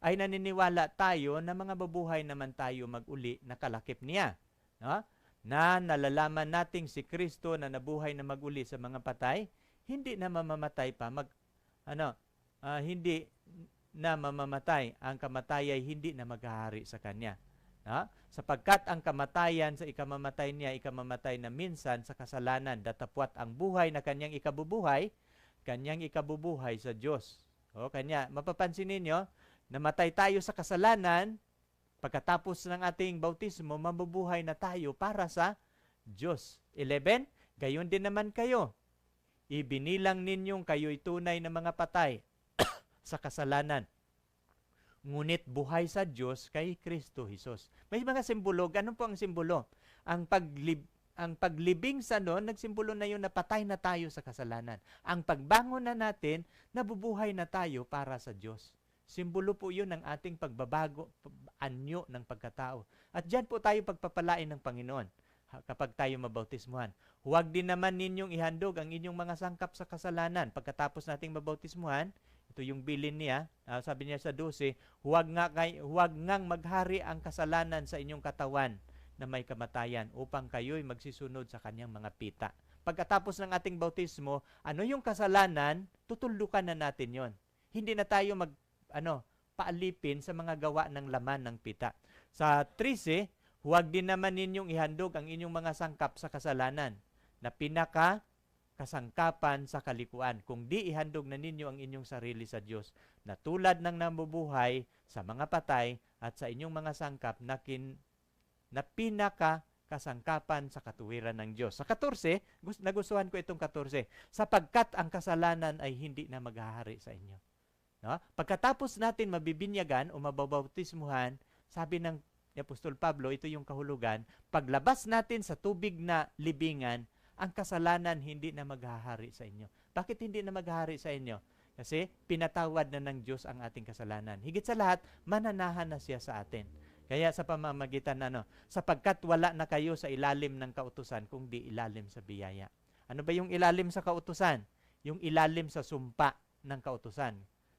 [SPEAKER 1] ay naniniwala tayo na mga babuhay naman tayo mag-uli na kalakip niya. No? Na nalalaman nating si Kristo na nabuhay na mag-uli sa mga patay, hindi na mamamatay pa. Hindi na mamamatay. Ang kamatay ay hindi na maghahari sa kanya. No? Sapagkat ang kamatayan sa ikamamatay niya, ikamamatay na minsan sa kasalanan, datapwat ang buhay na kanyang ikabubuhay sa Diyos. Kanya, mapapansin ninyo, namatay tayo sa kasalanan, pagkatapos ng ating bautismo, mabubuhay na tayo para sa Diyos. 11, gayon din naman kayo. Ibinilang ninyong kayo'y tunay na mga patay sa kasalanan. Ngunit buhay sa Diyos kay Kristo Jesus. May mga simbolo. Ano po ang simbolo? Ang paglibing sa noon, nagsimbolo na yun na patay na tayo sa kasalanan. Ang pagbangon na natin, nabubuhay na tayo para sa Diyos. Simbolo po yun ng ating pagbabago, anyo ng pagkatao. At dyan po tayo pagpapalain ng Panginoon kapag tayo mabautismuhan. Huwag din naman ninyong ihandog ang inyong mga sangkap sa kasalanan. Pagkatapos nating mabautismuhan, ito yung bilin niya, sabi niya sa 12, huwag ngang maghari ang kasalanan sa inyong katawan na may kamatayan upang kayo'y magsisunod sa kanyang mga pita. Pagkatapos ng ating bautismo, ano yung kasalanan, tutulukan na natin yon. Hindi na tayo paalipin sa mga gawa ng laman ng pita. Sa 13, huwag din naman ninyong ihandog ang inyong mga sangkap sa kasalanan na pinaka kasangkapan sa kalikuan. Kung di ihandog na ninyo ang inyong sarili sa Diyos, na tulad ng namubuhay sa mga patay at sa inyong mga sangkap na pinaka kasangkapan sa katuwiran ng Diyos. Sa 14, nagustuhan ko itong 14, sapagkat ang kasalanan ay hindi na maghahari sa inyo. No? Pagkatapos natin mabibinyagan o mababautismuhan, sabi ng Apostol Pablo, ito yung kahulugan, paglabas natin sa tubig na libingan, ang kasalanan hindi na maghahari sa inyo. Bakit hindi na maghahari sa inyo? Kasi pinatawad na ng Diyos ang ating kasalanan. Higit sa lahat, mananahan na siya sa atin. Kaya sa pamamagitan sapagkat wala na kayo sa ilalim ng kautusan kung di ilalim sa biyaya. Ano ba yung ilalim sa kautusan? Yung ilalim sa sumpa ng kautusan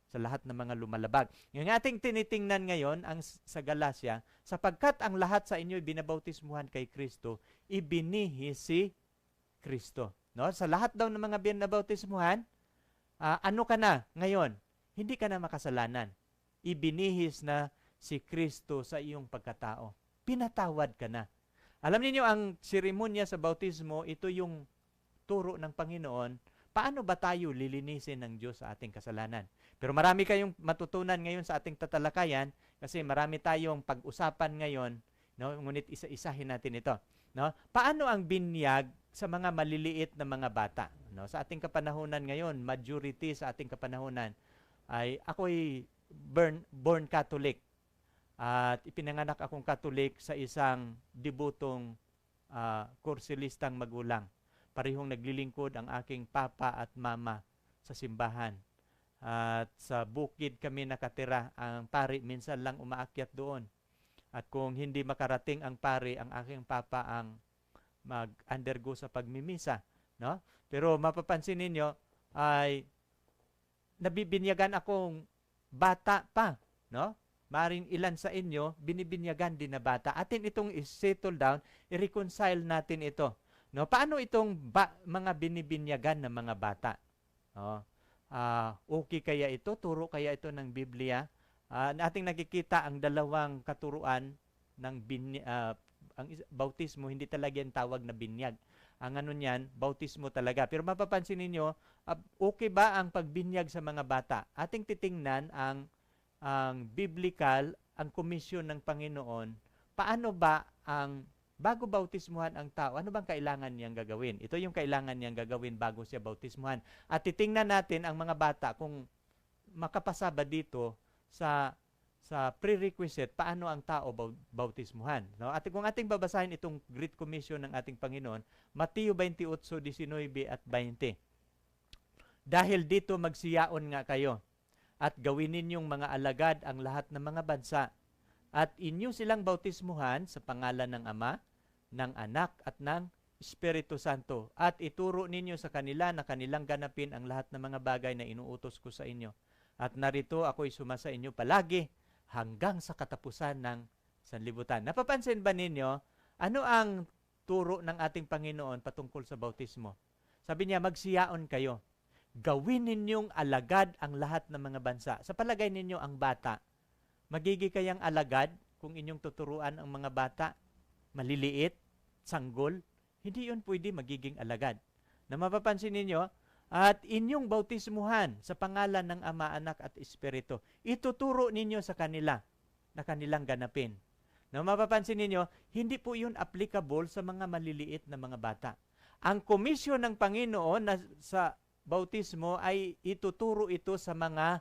[SPEAKER 1] sa lahat ng mga lumalabag. Yung ating tinitingnan ngayon ang sa Galacia, sapagkat ang lahat sa inyo binabautismuhan kay Kristo, ibinihi si Kristo. No? Sa lahat daw ng mga binabautismuhan, ano ka na ngayon? Hindi ka na makasalanan. Ibinihis na si Kristo sa iyong pagkatao. Pinatawad ka na. Alam niyo ang seremonya sa bautismo, ito yung turo ng Panginoon. Paano ba tayo lilinisin ng Diyos sa ating kasalanan? Pero marami kayong matutunan ngayon sa ating tatalakayan kasi marami tayong pag-usapan ngayon, no? Ngunit isa-isahin natin ito. No? Paano ang binyag sa mga maliliit na mga bata? No? Sa ating kapanahunan ngayon, majority sa ating kapanahunan ay ako'y born Catholic. At ipinanganak akong Katolik sa isang debutong kursilistang magulang. Parehong naglilingkod ang aking papa at mama sa simbahan. At sa bukid kami nakatira. Ang pari minsan lang umaakyat doon. At kung hindi makarating ang pari, ang aking papa ang mag-undergo sa pagmimisa. No? Pero mapapansin ninyo ay nabibinyagan akong bata pa. No? Maring ilan sa inyo, binibinyagan din na bata. Atin itong i-settle down, i-reconcile natin ito. No? Paano itong mga binibinyagan ng mga bata? No? Okay kaya ito? Turo kaya ito ng Biblia? Ating nakikita ang dalawang katuruan ng ang bautismo, hindi talaga yung tawag na binyag. Ang ano niyan, bautismo talaga. Pero mapapansin ninyo, okay ba ang pagbinyag sa mga bata? Ating titingnan ang biblical, ang komisyon ng Panginoon, paano ba bago bautismuhan ang tao, ano bang kailangan niyang gagawin? Ito yung kailangan niyang gagawin bago siya bautismuhan. At titingnan natin ang mga bata kung makapasa ba dito sa prerequisite, paano ang tao bautismuhan. No? At kung ating babasahin itong Great Commission ng ating Panginoon, Mateo 28:19 at 20. Dahil dito magsiyaon nga kayo, at gawin ninyong mga alagad ang lahat ng mga bansa, at inyo silang bautismuhan sa pangalan ng Ama, ng Anak, at ng Espiritu Santo, at ituro ninyo sa kanila na kanilang ganapin ang lahat ng mga bagay na inuutos ko sa inyo. At narito ako'y sumasa inyo palagi hanggang sa katapusan ng sanlibutan. Napapansin ba ninyo, ano ang turo ng ating Panginoon patungkol sa bautismo? Sabi niya, magsiyaon kayo. Gawin ninyong alagad ang lahat ng mga bansa. Sa palagay ninyo ang bata, magiging kayang alagad kung inyong tuturuan ang mga bata, maliliit, sanggol? Hindi yun pwede magiging alagad. Na mapapansin ninyo, at inyong bautismuhan sa pangalan ng Ama, Anak at Espiritu. Ituturo ninyo sa kanila na kanilang ganapin. Na mapapansin ninyo, hindi po yun applicable sa mga maliliit na mga bata. Ang komisyon ng Panginoon na sa bautismo ay ituturo ito sa mga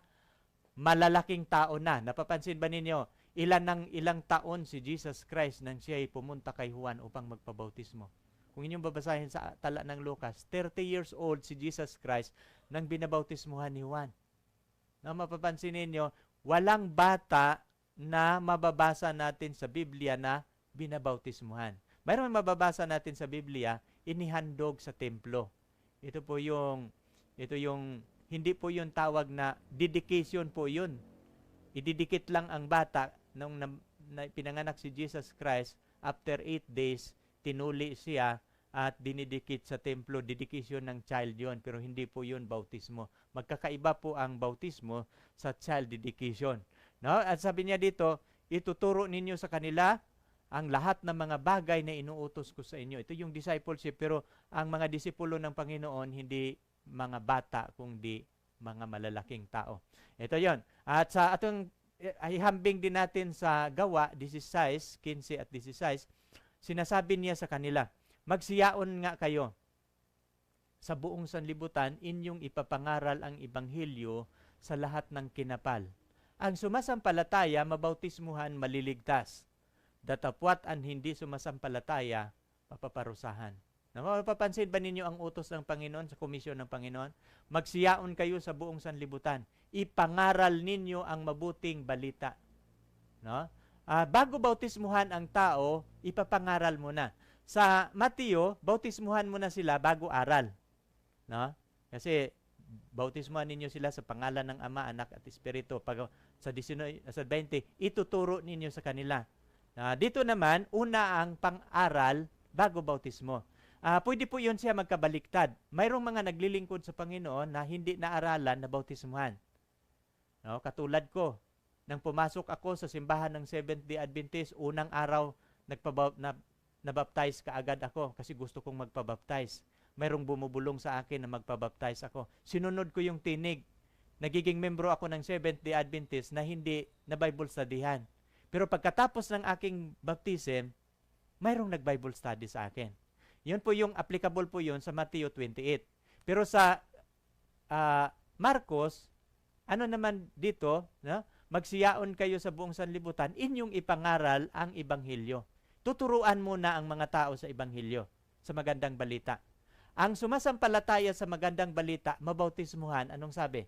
[SPEAKER 1] malalaking tao na. Napapansin ba ninyo, ilang taon si Jesus Christ nang siya ay pumunta kay Juan upang magpabautismo? Kung inyong babasahin sa tala ng Lucas, 30 years old si Jesus Christ nang binabautismuhan ni Juan. Na mapapansin ninyo, walang bata na mababasa natin sa Biblia na binabautismuhan. Mayroon mababasa natin sa Biblia, inihandog sa templo. Ito yung hindi po yung tawag na dedication po yun. Ididikit lang ang bata nung pinanganak si Jesus Christ, after 8 days, tinuli siya at dinidikit sa templo, dedication ng child yon, pero hindi po yun bautismo. Magkakaiba po ang bautismo sa child dedication. No? At sabi niya dito, ituturo ninyo sa kanila ang lahat ng mga bagay na inuutos ko sa inyo. Ito yung discipleship, pero ang mga disipulo ng Panginoon, hindi mga bata, kundi mga malalaking tao. Ito yon. At sa atong ihambing din natin sa Gawa 16, 15 at 16, sinasabi niya sa kanila, magsiyaon nga kayo sa buong sanlibutan, inyong ipapangaral ang ebanghelyo sa lahat ng kinapal. Ang sumasampalataya, mabautismuhan, maliligtas. Datapwat ang hindi sumasampalataya, papaparusahan. Mapapansin ba ninyo ang utos ng Panginoon sa komisyon ng Panginoon? Magsiyaon kayo sa buong sanlibutan. Ipangaral ninyo ang mabuting balita. No? Bago bautismuhan ang tao, ipapangaral mo na. Sa Mateo, bautismuhan mo na sila bago aral. No? Kasi bautismuhan ninyo sila sa pangalan ng Ama, Anak at Espiritu. Pag sa 19, sa 20, ituturo ninyo sa kanila. Dito naman, una ang pang-aral bago bautismo. Pwede po yun siya magkabaliktad. Mayroong mga naglilingkod sa Panginoon na hindi naaralan na bautismuhan. No? Katulad ko, nang pumasok ako sa simbahan ng Seventh-day Adventist, unang araw nabaptize kaagad ako kasi gusto kong magpabaptize. Mayroong bumubulong sa akin na magpabaptize ako. Sinunod ko yung tinig. Nagiging membro ako ng Seventh-day Adventist na hindi na Bible studyhan. Pero pagkatapos ng aking baptism, mayroong nag-Bible study sa akin. Yun po yung applicable po yun sa Mateo 28. Pero sa Marcos, ano naman dito, no? Magsiyaon kayo sa buong sanlibutan, inyong ipangaral ang ebanghelyo. Tuturuan muna ang mga tao sa ebanghelyo, sa magandang balita. Ang sumasampalataya sa magandang balita, mabautismuhan, anong sabi?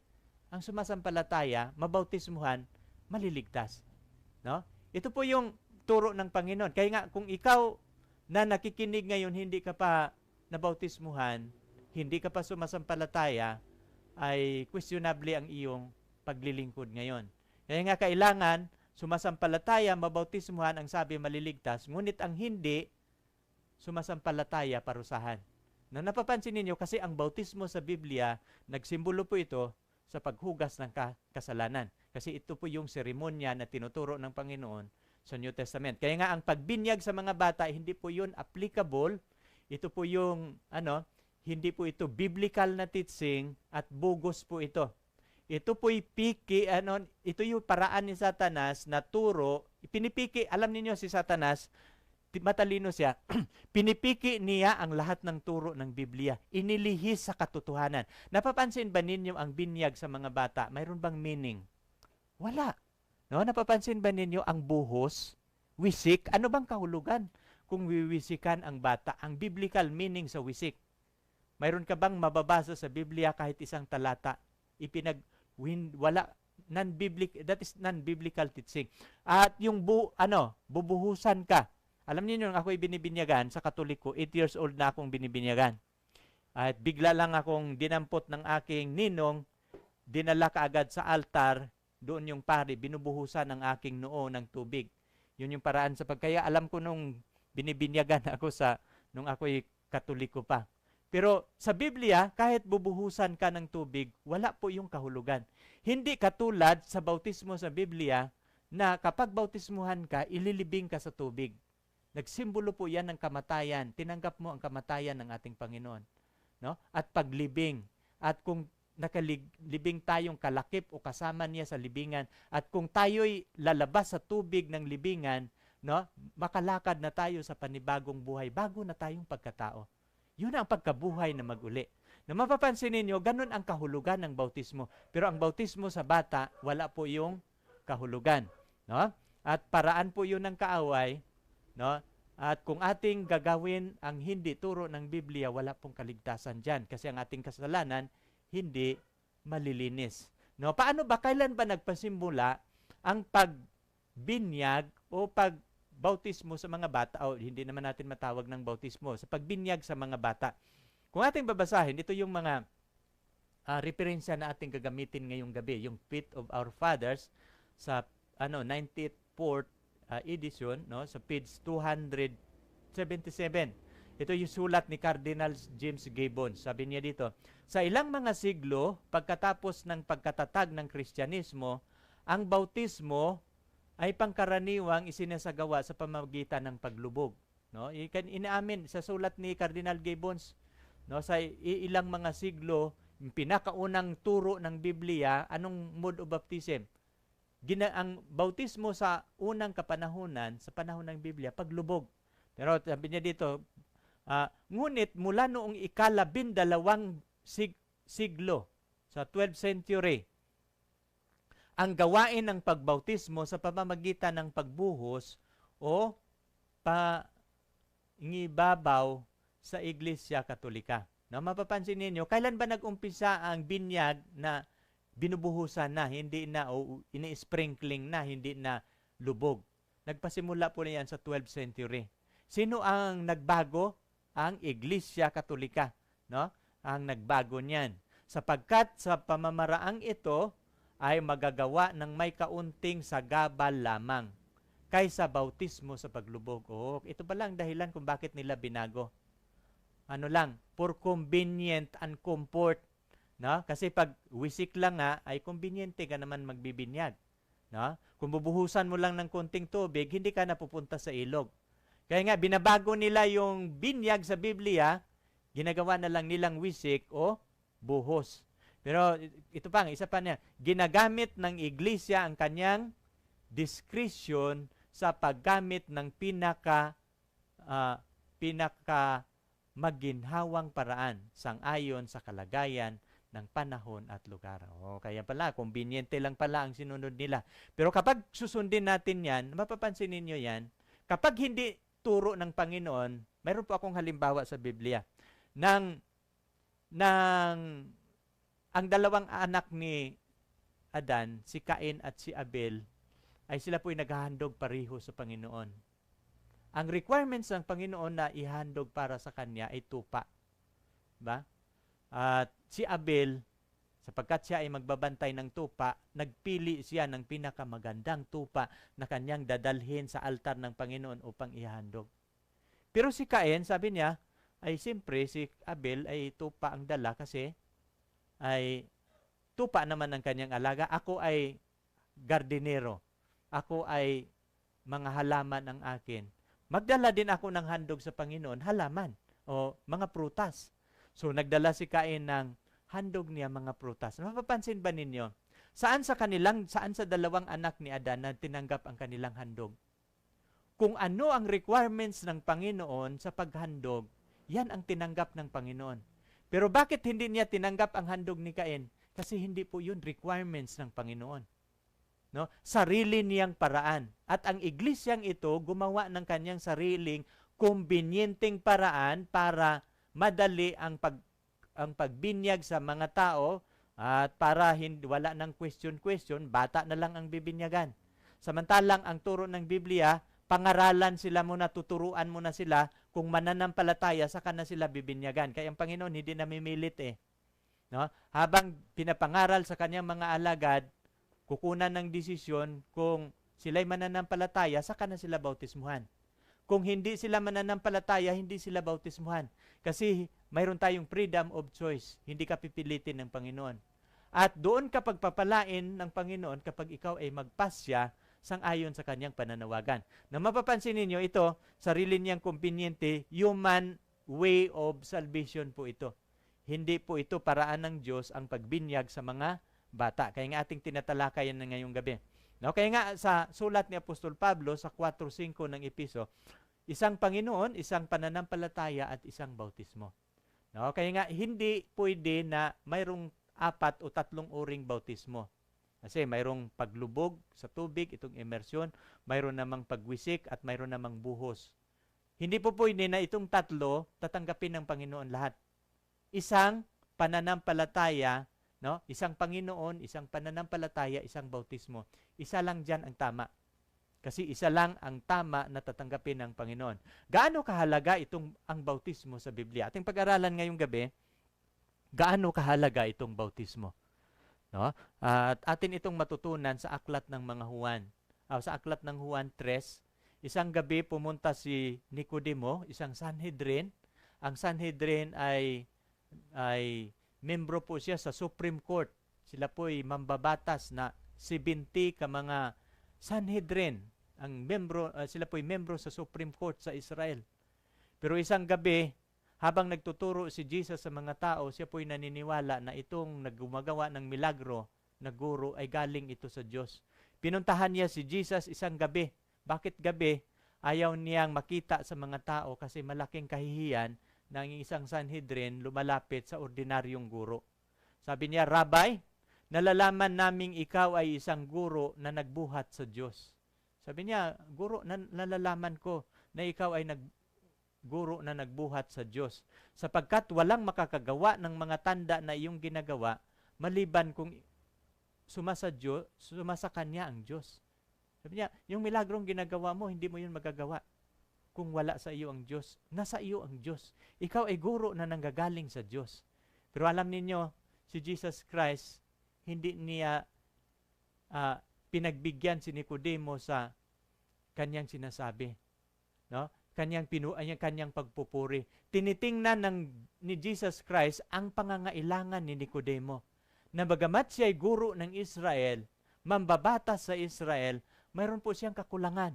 [SPEAKER 1] Ang sumasampalataya, mabautismuhan, maliligtas. No? Ito po yung turo ng Panginoon. Kaya nga, kung ikaw na nakikinig ngayon, hindi ka pa nabautismuhan, hindi ka pa sumasampalataya, ay questionable ang iyong paglilingkod ngayon. Kaya nga kailangan, sumasampalataya, mabautismuhan, ang sabi maliligtas, ngunit ang hindi, sumasampalataya, parusahan. Na napapansin ninyo, kasi ang bautismo sa Biblia, nagsimbolo po ito sa paghugas ng kasalanan. Kasi ito po yung seremonya na tinuturo ng Panginoon sa New Testament. Kaya nga ang pagbinyag sa mga bata, hindi po yun applicable. Ito po yung, hindi po ito biblical na teaching at bugos po ito. Ito po'y piki, ito yung paraan ni Satanas na turo, pinipiki, alam niyo si Satanas, matalino siya, pinipiki niya ang lahat ng turo ng Biblia, inilihis sa katotohanan. Napapansin ba ninyo ang binyag sa mga bata? Mayroon bang meaning? Wala. No, napapansin ba ninyo ang buhos, wisik? Ano bang kahulugan kung wiwisikan ang bata? Ang biblical meaning sa wisik. Mayroon ka bang mababasa sa Biblia kahit isang talata? Wala, that is non-biblical teaching. At yung bubuhusan ka. Alam niyo nung ako'y binibinyagan sa Katoliko, 8 years old na akong binibinyagan. At bigla lang akong dinampot ng aking ninong, dinala kaagad sa altar, doon yung pari, binubuhusan ng aking noo ng tubig. Yun yung paraan sa pagkaya alam ko nung binibinyagan ako nung ako'y Katoliko pa. Pero sa Biblia, kahit bubuhusan ka ng tubig, wala po yung kahulugan. Hindi katulad sa bautismo sa Biblia na kapag bautismuhan ka, ililibing ka sa tubig. Nagsimbolo po yan ng kamatayan. Tinanggap mo ang kamatayan ng ating Panginoon. No? At paglibing. At kung nakalibing tayong kalakip o kasama niya sa libingan, at kung tayo'y lalabas sa tubig ng libingan, no, makalakad na tayo sa panibagong buhay, bago na tayong pagkatao. Yun ang pagkabuhay na mag-uli. Na mapapansin ninyo, ganun ang kahulugan ng bautismo. Pero ang bautismo sa bata, wala po yung kahulugan. No? At paraan po yun ng kaaway. No? At kung ating gagawin ang hindi turo ng Biblia, wala pong kaligtasan dyan. Kasi ang ating kasalanan, hindi malilinis. No? Paano ba, kailan ba nagpasimula ang pagbinyag o bautismo sa mga bata, o hindi naman natin matawag ng bautismo, sa pagbinyag sa mga bata. Kung ating babasahin, ito yung mga referensya na ating gagamitin ngayong gabi, yung Feet of Our Fathers sa 94th edition, no, sa page 277. Ito yung sulat ni Cardinal James Gibbons. Sabi niya dito, sa ilang mga siglo, pagkatapos ng pagkatatag ng Kristyanismo, ang bautismo ay pangkaraniwang isinasagawa sa pamamagitan ng paglubog. No? Inaamin sa sulat ni Cardinal Gibbons, no, sa ilang mga siglo, yung pinakaunang turo ng Biblia, anong mode of baptism? Ang bautismo sa unang kapanahunan, sa panahon ng Biblia, paglubog. Pero sabi niya dito, ngunit mula noong ika-12 siglo, sa 12th century, ang gawain ng pagbautismo sa pamamagitan ng pagbuhos o pangibabaw sa Iglesia Katolika. No, mapapansin ninyo, kailan ba nag-umpisa ang binyag na binubuhusan na, hindi na, o ini-sprinkling na, hindi na lubog? Nagpasimula po na yan sa 12th century. Sino ang nagbago? Ang Iglesia Katolika, no? Ang nagbago niyan. Sapagkat sa pamamaraang ito ay magagawa ng may kaunting sagabal lamang kaysa bautismo sa paglubog. Ito pala ang dahilan kung bakit nila binago. Ano lang, for convenient and comfort, no? Kasi pag wisik lang nga ay conveniente ka naman magbibinyag, no? Kung bubuhusan mo lang ng konting tubig, hindi ka napupunta sa ilog. Kaya nga, binabago nila yung binyag sa Biblia, ginagawa na lang nilang wisik o buhos. Pero ito pa, isa pa niya, ginagamit ng Iglesia ang kanyang discretion sa paggamit ng pinaka maginhawang paraan sang-ayon sa kalagayan ng panahon at lugar. Kaya pala, conveniente lang pala ang sinunod nila. Pero kapag susundin natin yan, mapapansin ninyo yan, kapag hindi turo ng Panginoon, mayroon po akong halimbawa sa Biblia, ang dalawang anak ni Adan, si Cain at si Abel, ay sila po'y naghahandog pareho sa Panginoon. Ang requirements ng Panginoon na ihandog para sa kanya ay tupa. Ba? At si Abel, sapagkat siya ay magbabantay ng tupa, nagpili siya ng pinakamagandang tupa na kanyang dadalhin sa altar ng Panginoon upang ihandog. Pero si Cain, sabi niya, ay siyempre si Abel ay tupa ang dala kasi ay tupa naman ang kanyang alaga. Ako ay gardinero. Ako ay mga halaman ang akin. Magdala din ako ng handog sa Panginoon, halaman o mga prutas. So nagdala si Cain ng handog niya mga prutas. Mapapansin ba ninyo? Saan sa dalawang anak ni Adan na tinanggap ang kanilang handog? Kung ano ang requirements ng Panginoon sa paghandog, yan ang tinanggap ng Panginoon. Pero bakit hindi niya tinanggap ang handog ni Cain? Kasi hindi po yun requirements ng Panginoon. No? Sarili niyang paraan. At ang iglesyang ito gumawa ng kanyang sariling kumbinyenteng paraan para madali ang pagbinyag sa mga tao at para wala ng question, bata na lang ang bibinyagan. Samantalang ang turo ng Biblia, pangaralan sila muna, tuturuan muna sila, kung mananampalataya, saka na sila bibinyagan. Kaya ang Panginoon hindi namimilit No? Habang pinapangaral sa kanyang mga alagad, kukunan ng desisyon kung sila'y mananampalataya, saka na sila bautismuhan. Kung hindi sila mananampalataya, hindi sila bautismuhan. Kasi mayroon tayong freedom of choice. Hindi ka pipilitin ng Panginoon. At doon ka pagpapalain ng Panginoon kapag ikaw ay magpasya sang-ayon sa kanyang pananawagan. Na mapapansin ninyo ito, sarili niyang kumpinyente, human way of salvation po ito. Hindi po ito paraan ng Diyos ang pagbinyag sa mga bata. Kaya nga ating tinatalakayan na ngayong gabi. No, kaya nga sa sulat ni Apostol Pablo sa 4:5 ng Episo, isang Panginoon, isang pananampalataya at isang bautismo. No, kaya nga hindi pwede na mayroong 4 o 3 uring bautismo. Kasi mayroong paglubog sa tubig, itong immersion, mayroon namang pagwisik at mayroon namang buhos. Hindi po pwede na itong 3 tatanggapin ng Panginoon lahat. Isang pananampalataya, no? Isang Panginoon, isang pananampalataya, isang bautismo. Isa lang diyan ang tama. Kasi isa lang ang tama na tatanggapin ng Panginoon. Gaano kahalaga ang bautismo sa Biblia? Ating pag-aralan ngayong gabi, gaano kahalaga itong bautismo? No? At atin itong matutunan sa aklat ng mga Juan. Sa aklat ng Juan 3, isang gabi pumunta si Nicodemo, isang Sanhedrin, Ang Sanhedrin ay membro po siya sa Supreme Court. Sila po ay mambabatas na 70 ka mga Sanhedrin. Sila po ay membro sa Supreme Court sa Israel. Pero isang gabi, habang nagtuturo si Jesus sa mga tao, siya po ay naniniwala na itong naggumagawa ng milagro na guro ay galing ito sa Diyos. Pinuntahan niya si Jesus isang gabi. Bakit gabi? Ayaw niyang makita sa mga tao kasi malaking kahihiyan na ang isang Sanhedrin lumalapit sa ordinaryong guro. Sabi niya, Rabbi, nalalaman naming ikaw ay isang guro na nagbuhat sa Diyos. Sabi niya, guro, nalalaman ko na ikaw ay guro na nagbuhat sa Diyos. Sapagkat walang makakagawa ng mga tanda na iyong ginagawa, maliban kung sumasa Kanya ang Diyos. Sabi niya, yung milagrong ginagawa mo, hindi mo yun magagawa kung wala sa iyo ang Diyos. Nasa iyo ang Diyos. Ikaw ay guro na nanggagaling sa Diyos. Pero alam ninyo, si Jesus Christ, hindi niya pinagbigyan si Nicodemo sa kanyang sinasabi. No? Kanyang pagpupuri. Tinitingnan ni Jesus Christ ang pangangailangan ni Nicodemo. Na bagamat siya ay guro ng Israel, mambabatas sa Israel, mayroon po siyang kakulangan.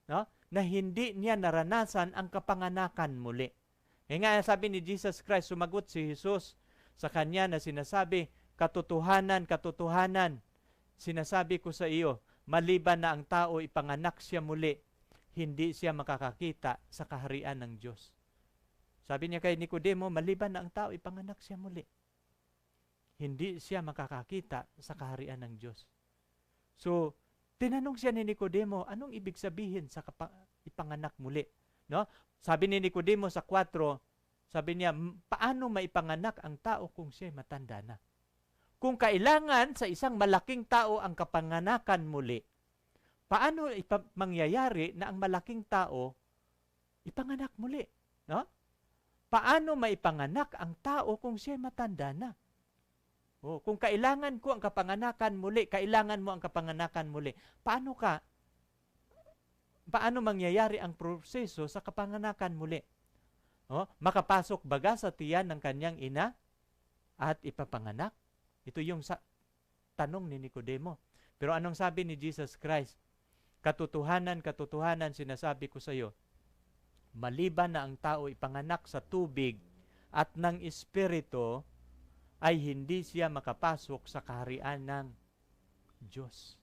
[SPEAKER 1] No? Na hindi niya naranasan ang kapanganakan muli. Kaya nga sabi ni Jesus Christ, sumagot si Jesus sa kanya na sinasabi, katotohanan, katotohanan, sinasabi ko sa iyo, maliban na ang tao ipanganak siya muli, hindi siya makakakita sa kaharian ng Diyos. Sabi niya kay Nicodemo, maliban na ang tao ipanganak siya muli, hindi siya makakakita sa kaharian ng Diyos. So, tinanong siya ni Nicodemo, anong ibig sabihin sa ipanganak muli? No? Sabi ni Nicodemo sa 4, sabi niya, paano maipanganak ang tao kung siya'y matanda na? Kung kailangan sa isang malaking tao ang kapanganakan muli, paano mangyayari na ang malaking tao ipanganak muli? No? Paano maipanganak ang tao kung siya'y matanda na? Kung kailangan ko ang kapanganakan muli, kailangan mo ang kapanganakan muli, paano mangyayari ang proseso sa kapanganakan muli? Makapasok baga sa tiyan ng kanyang ina at ipapanganak? Ito yung tanong ni Nicodemo. Pero anong sabi ni Jesus Christ? Katotohanan, katotohanan, sinasabi ko sa iyo, maliban na ang tao ipanganak sa tubig at ng Espiritu, ay hindi siya makapasok sa kaharian ng Diyos.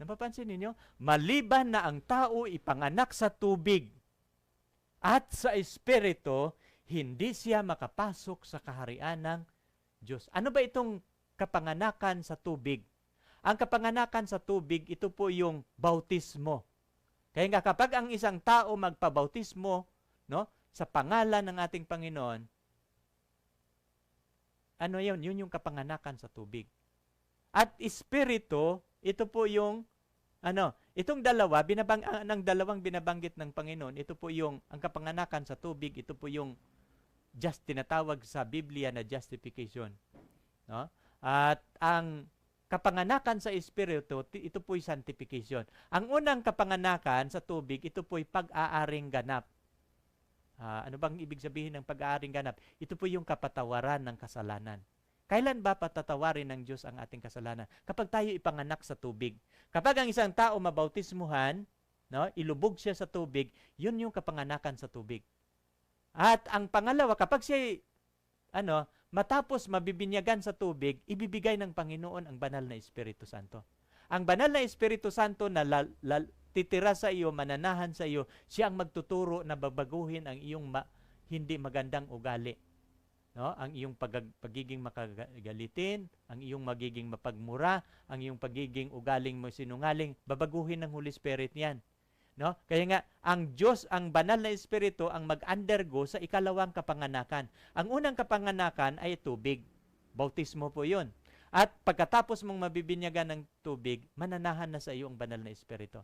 [SPEAKER 1] Napapansin ninyo? Maliban na ang tao ipanganak sa tubig at sa Espiritu, hindi siya makapasok sa kaharian ng Diyos. Ano ba itong kapanganakan sa tubig? Ang kapanganakan sa tubig, ito po yung bautismo. Kaya nga kapag ang isang tao magpabautismo, no, sa pangalan ng ating Panginoon, ano yun? Yun yung kapanganakan sa tubig. At Espiritu, ito po yung, itong dalawa, ng dalawang binabanggit ng Panginoon, ito po yung, ang kapanganakan sa tubig, ito po yung tinatawag sa Biblia na justification. No? At ang kapanganakan sa Espiritu, ito po yung sanctification. Ang unang kapanganakan sa tubig, ito po yung pag-aaring ganap. Ano bang ibig sabihin ng pag-aaring ganap? Ito po yung kapatawaran ng kasalanan. Kailan ba patatawarin ng Diyos ang ating kasalanan? Kapag tayo ipanganak sa tubig. Kapag ang isang tao mabautismuhan, no, ilubog siya sa tubig, yun yung kapanganakan sa tubig. At ang pangalawa, kapag siya matapos mabibinyagan sa tubig, ibibigay ng Panginoon ang banal na Espiritu Santo. Ang banal na Espiritu Santo na titira sa iyo, mananahan sa iyo, siya ang magtuturo na babaguhin ang iyong hindi magandang ugali. No? Ang iyong pagiging makagalitin, ang iyong magiging mapagmura, ang iyong pagiging ugaling mo sinungaling, babaguhin ng Holy Spirit yan. No? Kaya nga, ang Diyos, ang banal na Espiritu, ang mag-undergo sa ikalawang kapanganakan. Ang unang kapanganakan ay tubig. Bautismo po yun. At pagkatapos mong mabibinyagan ng tubig, mananahan na sa iyo ang banal na Espiritu.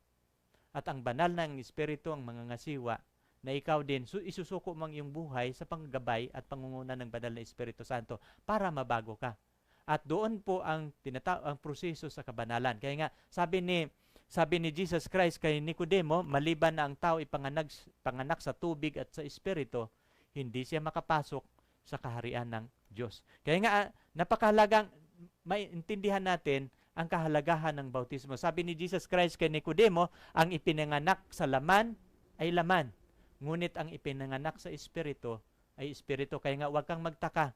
[SPEAKER 1] At ang banal ng Espiritu, ang mga ngasiwa, na ikaw din, isusuko mo ang iyong buhay sa panggabay at pangunguna ng banal na Espiritu Santo para mabago ka. At doon po ang proseso sa kabanalan. Kaya nga, sabi ni Jesus Christ kay Nicodemo, maliban na ang tao ipanganak sa tubig at sa Espiritu, hindi siya makapasok sa kaharian ng Diyos. Kaya nga, napakahalagang maintindihan natin ang kahalagahan ng bautismo. Sabi ni Jesus Christ kay Nicodemo, ang ipinanganak sa laman ay laman. Ngunit ang ipinanganak sa Espiritu ay Espiritu. Kaya nga, huwag kang magtaka,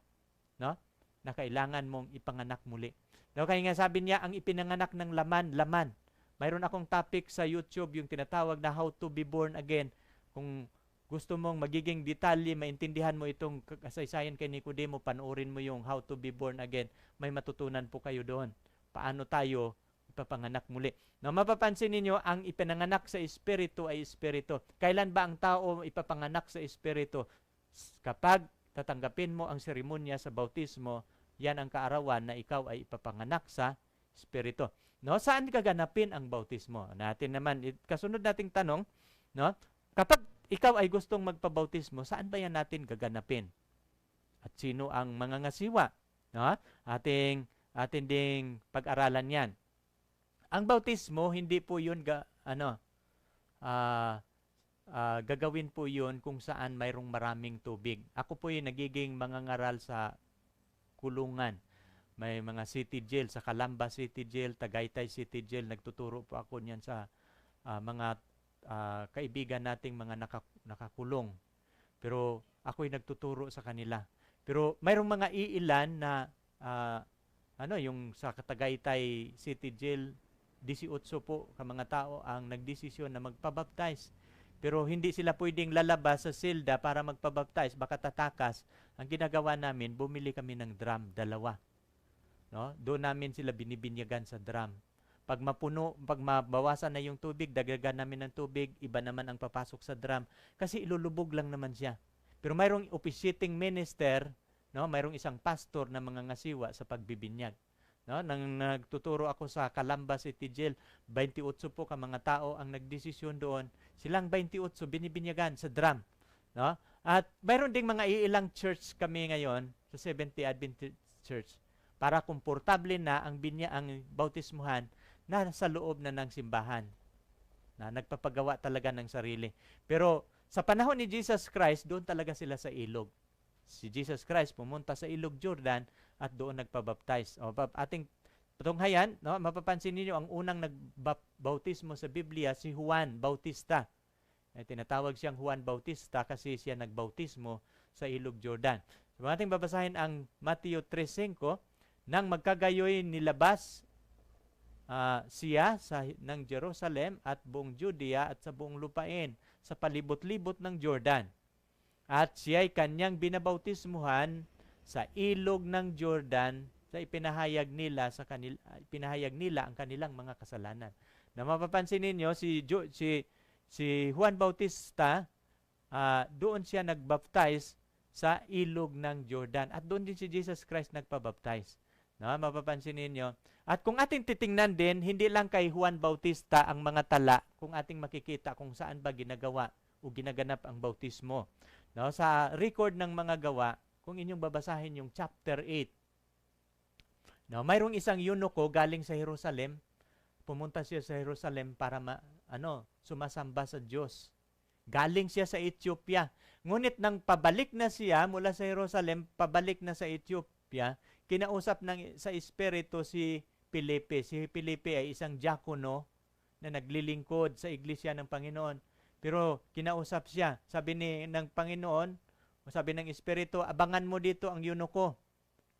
[SPEAKER 1] no? Na kailangan mong ipanganak muli. No? Kaya nga sabi niya, ang ipinanganak ng laman, laman. Mayroon akong topic sa YouTube, yung tinatawag na How to be Born Again. Kung gusto mong magiging detalye, maintindihan mo itong kasaysayan kay Nicodemo, panoorin mo yung How to be Born Again. May matutunan po kayo doon. Paano tayo ipapanganak muli. No, mapapansin ninyo, ang ipinanganak sa Espiritu ay Espiritu. Kailan ba ang tao ipapanganak sa Espiritu? Kapag tatanggapin mo ang seremonya sa bautismo, yan ang kaarawan na ikaw ay ipapanganak sa Espiritu. No, saan gaganapin ang bautismo? Natin naman, kasunod nating tanong, no? Kapag ikaw ay gustong magpabautismo, saan ba yan natin gaganapin? At sino ang mangangasiwa? No? Ating ding pag-aralan yan. Ang bautismo, hindi po yun gagawin po yun kung saan mayroong maraming tubig. Ako po yung nagiging mangangaral sa kulungan. May mga city jail, sa Calamba City Jail, Tagaytay City Jail. Nagtuturo po ako niyan sa mga kaibigan nating mga nakakulong. Pero ako'y nagtuturo sa kanila. Pero mayroong mga iilan na yung sa Tagaytay City Jail, 18 po ka mga tao ang nagdesisyon na magpabaptize. Pero hindi sila pwedeng lalabas sa silda para magpabaptize, baka tatakas. Ang ginagawa namin, bumili kami ng drum, 2. No? Doon namin sila binibinyagan sa drum. Pag mabawasan na yung tubig, dagdagan namin ng tubig, iba naman ang papasok sa drum. Kasi ilulubog lang naman siya. Pero mayroong officiating minister, no? Mayroong isang pastor na mangangasiwa sa pagbibinyag. No? Nang nagtuturo ako sa Calamba City Jail, 28 po ka mga tao ang nagdesisyon doon. Silang 28 binibinyagan sa drum. No? At mayroon ding mga iilang church kami ngayon sa Seventh-day Adventist Church para komportable na ang bautismuhan na sa loob na ng simbahan. Na nagpapagawa talaga ng sarili. Pero sa panahon ni Jesus Christ, doon talaga sila sa ilog. Si Jesus Christ pumunta sa ilog Jordan at doon nagpabaptize. Ating patunghayan, no, mapapansin niyo ang unang nagbautismo sa Biblia si Juan Bautista. Tinatawag siyang Juan Bautista kasi siya nagbautismo sa ilog Jordan. So, ating babasahin ang Mateo 3:5, nang magkagayoy nilabas siya ng Jerusalem at buong Judea at sa buong lupain sa palibot-libot ng Jordan. At siya'y kanyang binabautismuhan sa ilog ng Jordan sa ipinahayag nila ang kanilang mga kasalanan. Na mapapansin ninyo si Juan Bautista, doon siya nagbaptize sa ilog ng Jordan at doon din si Jesus Christ nagpabaptize. No, mapapansin ninyo. At kung ating titingnan din, hindi lang kay Juan Bautista ang mga tala, kung ating makikita kung saan ba ginagawa o ginaganap ang bautismo. No, sa record ng mga gawa, kung inyong babasahin yung chapter 8, no, mayroong isang eunuko galing sa Jerusalem, pumunta siya sa Jerusalem para sumasamba sa Diyos. Galing siya sa Ethiopia. Ngunit nang pabalik na siya mula sa Jerusalem, pabalik na sa Ethiopia, kinausap sa Espiritu si Felipe. Si Felipe ay isang diakono na naglilingkod sa iglesia ng Panginoon. Pero kinausap siya. Sabi ng Panginoon, sabi ng Espiritu, abangan mo dito ang eunuko.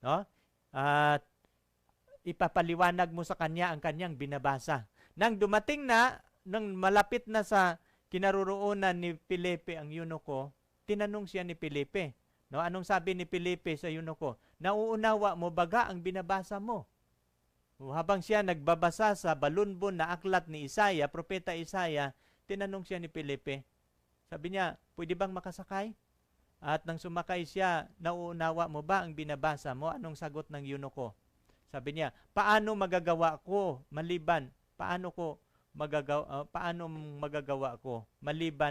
[SPEAKER 1] No? At ipapaliwanag mo sa kanya ang kanyang binabasa. Nang dumating na, nang malapit na sa kinaroroonan ni Felipe ang eunuko, tinanong siya ni Felipe. No? Anong sabi ni Felipe sa eunuko? Nauunawa mo baga ang binabasa mo? Habang siya nagbabasa sa balunbon na aklat ni Isaiah, Propeta Isaiah, tinanong siya ni Felipe. Sabi niya, pwede bang makasakay? At nang sumakay siya, nauunawa mo ba ang binabasa mo? Anong sagot ng eunuko? Sabi niya, paano magagawa ko maliban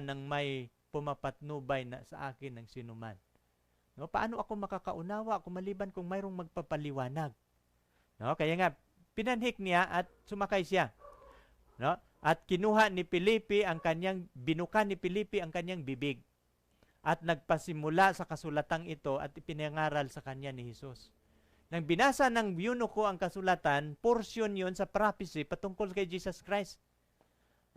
[SPEAKER 1] ng may pumapatnubay na sa akin ng sinuman? No, paano ako makakaunawa kung maliban kung mayroong magpapaliwanag? No, kaya nga pinanhik niya at sumakay siya. No? At binuka ni Felipe ang kanyang bibig. at nagpasimula sa kasulatang ito at ipinangaral sa kanya ni Jesus. Nang binasa ng eunuko ang kasulatan, portion yun sa prophecy patungkol kay Jesus Christ.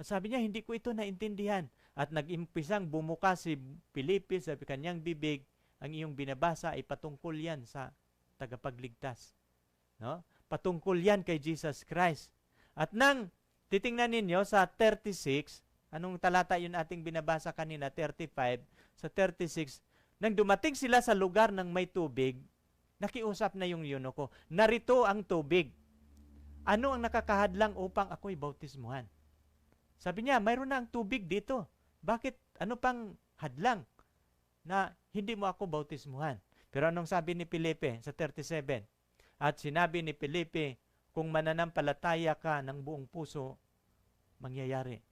[SPEAKER 1] At sabi niya, hindi ko ito naintindihan. At nag-impisang bumuka si Felipe sa kanyang bibig, ang iyong binabasa ay patungkol yan sa tagapagligtas. No? Patungkol yan kay Jesus Christ. At nang titingnan ninyo sa 36, anong talata yun ating binabasa kanina, 35, sa 36, nang dumating sila sa lugar ng may tubig, nakiusap na yung eunuko, narito ang tubig. Ano ang nakakahadlang upang ako'y bautismuhan? Sabi niya, mayroon na ang tubig dito. Bakit? Ano pang hadlang na hindi mo ako bautismuhan? Pero anong sabi ni Felipe sa 37? At sinabi ni Felipe, kung mananampalataya ka ng buong puso, mangyayari.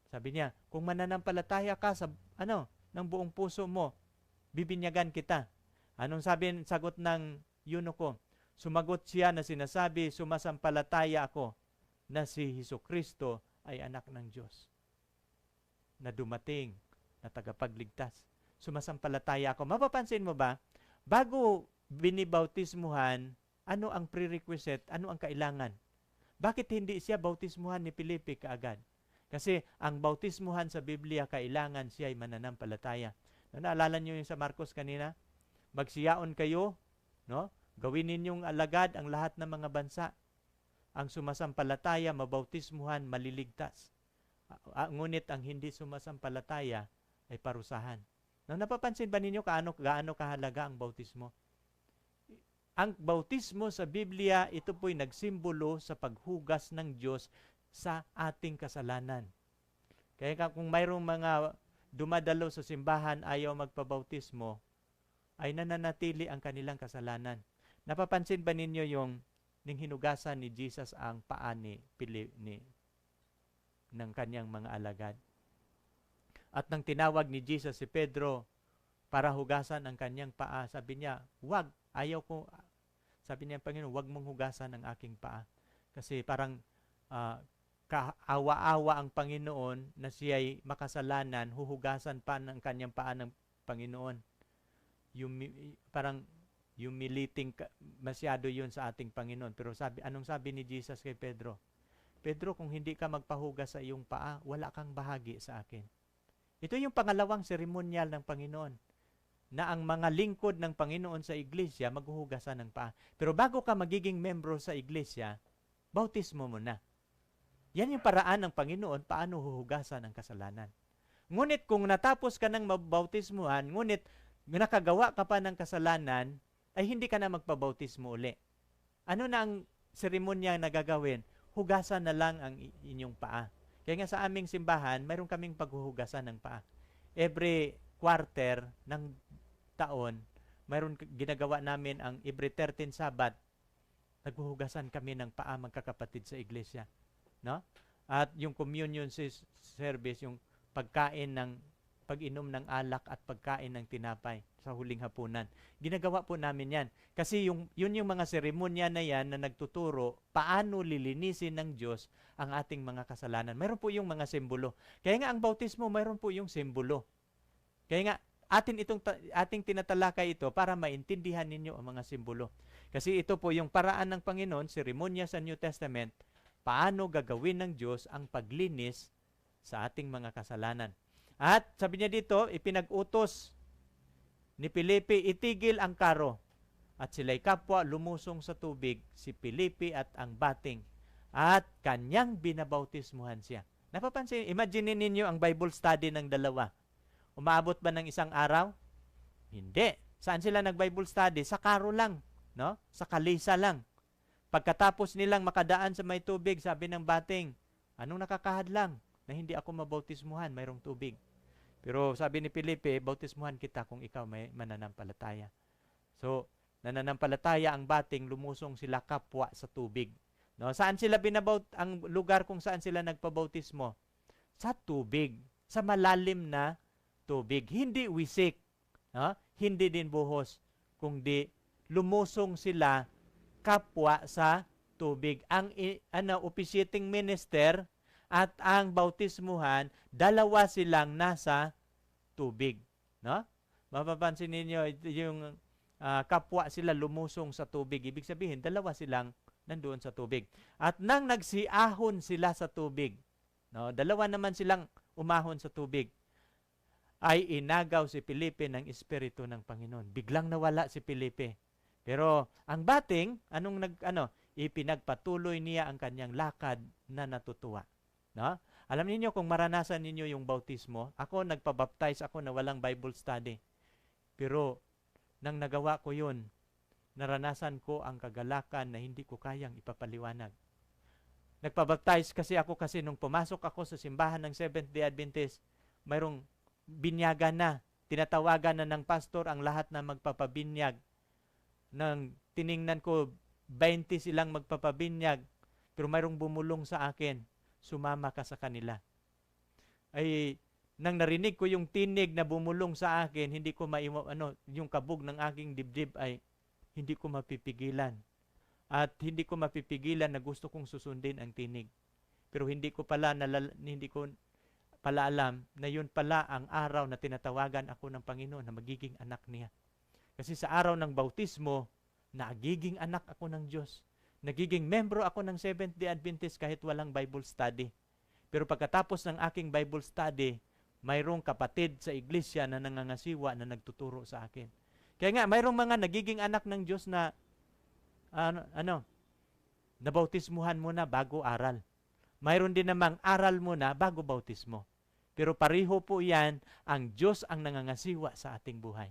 [SPEAKER 1] Sabi niya, kung mananampalataya ka sa ng buong puso mo, bibinyagan kita. Anong sagot ng eunuko? Sumagot siya na sinasabi, sumasampalataya ako na si Hesukristo ay anak ng Diyos na dumating na tagapagligtas. Sumasampalataya ako. Mapapansin mo ba, bago binibautismuhan, ano ang prerequisite, ano ang kailangan? Bakit hindi siya bautismuhan ni Felipe kaagad? Kasi ang bautismuhan sa Biblia, kailangan siya ay mananampalataya. Naalala niyo yung sa Marcos kanina? Magsiyaon kayo, no? Gawin ninyong alagad ang lahat ng mga bansa. Ang sumasampalataya, mabautismuhan, maliligtas. Ngunit ang hindi sumasampalataya ay parusahan. Napapansin ba ninyo gaano kahalaga ang bautismo? Ang bautismo sa Biblia, ito po'y nagsimbolo sa paghugas ng Diyos sa ating kasalanan. Kaya kung mayroong mga dumadalo sa simbahan ayaw magpabautismo, ay nananatili ang kanilang kasalanan. Napapansin ba ninyo yung ning hinugasan ni Jesus ang paa ng kanyang mga alagad? At nang tinawag ni Jesus si Pedro para hugasan ang kanyang paa, sabi niya, wag, ayaw ko. Sabi niya, Panginoon, wag mong hugasan ang aking paa. Kasi parang kaawa-awa ang Panginoon na siya'y makasalanan, huhugasan pa ng kanyang paa ng Panginoon. Parang humiliating masyado yun sa ating Panginoon. Pero anong sabi ni Jesus kay Pedro? Pedro, kung hindi ka magpahugas sa iyong paa, wala kang bahagi sa akin. Ito yung pangalawang seremonyal ng Panginoon, na ang mga lingkod ng Panginoon sa iglesia maghuhugasan ng paa. Pero bago ka magiging membro sa iglesia, bautismo mo na. Yan yung paraan ng Panginoon paano huhugasan ang kasalanan. Ngunit kung natapos ka ng mabautismuhan, ngunit nakagawa ka pa ng kasalanan, ay hindi ka na magpabautismo uli. Ano na ang seremonya na gagawin? Hugasan na lang ang inyong paa. Kaya nga sa aming simbahan, mayroon kaming paghuhugasan ng paa. Every quarter ng taon, mayroon ginagawa namin ang every 13 Sabat, naghuhugasan kami ng paa magkakapatid sa iglesia. No? At yung communion service, yung pag-inom ng alak at pagkain ng tinapay sa huling hapunan. Ginagawa po namin yan. Kasi yun yung mga seremonya na yan na nagtuturo paano lilinisin ng Diyos ang ating mga kasalanan. Mayroon po yung mga simbolo. Kaya nga ang bautismo, mayroon po yung simbolo. Kaya nga, ating tinatalakay ito para maintindihan ninyo ang mga simbolo. Kasi ito po yung paraan ng Panginoon, seremonya sa New Testament, paano gagawin ng Diyos ang paglinis sa ating mga kasalanan. At sabi niya dito, ipinag-utos ni Felipe, itigil ang karo. At sila'y kapwa lumusong sa tubig, si Felipe at ang bating. At kanyang binabautismuhan siya. Napapansin, imagine ninyo ang Bible study ng dalawa. Umaabot ba ng isang araw? Hindi. Saan sila nag-Bible study? Sa karo lang, no? Sa kalisa lang. Pagkatapos nilang makadaan sa may tubig, sabi ng bating, anong nakakahadlang na hindi ako mabautismuhan, mayroong tubig? Pero sabi ni Felipe, bautismuhan kita kung ikaw may mananampalataya. So, nananampalataya ang bating, lumusong sila kapwa sa tubig. No? Saan sila ang lugar kung saan sila nagpabautismo? Sa tubig. Sa malalim na tubig. Hindi wisik. No? Hindi din buhos. Kundi lumusong sila kapwa sa tubig. Ang officiating minister at ang bautismuhan, dalawa silang nasa tubig. No? Mapapansin ninyo yung kapwa sila lumusong sa tubig. Ibig sabihin, dalawa silang nandoon sa tubig. At nang nagsiahon sila sa tubig, no, dalawa naman silang umahon sa tubig, ay inagaw si Felipe ng Espiritu ng Panginoon. Biglang nawala si Felipe. Pero ang bating, ipinagpatuloy niya ang kanyang lakad na natutuwa. No? Alam niyo kung maranasan ninyo yung bautismo, ako nagpabaptize ako na walang Bible study. Pero nang nagawa ko yun, naranasan ko ang kagalakan na hindi ko kayang ipapaliwanag. Nagpabaptize kasi nung pumasok ako sa simbahan ng Seventh-day Adventist, mayroong binyagan na. Tinatawagan na ng pastor ang lahat na magpapabinyag. Nang tiningnan ko, 20 silang magpapabinyag, pero mayroong bumulong sa akin, sumama ka sa kanila. Ay, nang narinig ko yung tinig na bumulong sa akin, hindi ko yung kabog ng aking dibdib ay hindi ko mapipigilan. At hindi ko mapipigilan na gusto kong susundin ang tinig. Pero hindi ko pala alam na yun pala ang araw na tinatawagan ako ng Panginoon na magiging anak niya. Kasi sa araw ng bautismo, nagiging anak ako ng Diyos. Nagiging membro ako ng Seventh-day Adventist kahit walang Bible study. Pero pagkatapos ng aking Bible study, mayroong kapatid sa iglesia na nangangasiwa na nagtuturo sa akin. Kaya nga, mayroong mga nagiging anak ng Diyos na nabautismuhan muna bago aral. Mayroon din namang aral muna bago bautismo. Pero pareho po yan, ang Diyos ang nangangasiwa sa ating buhay.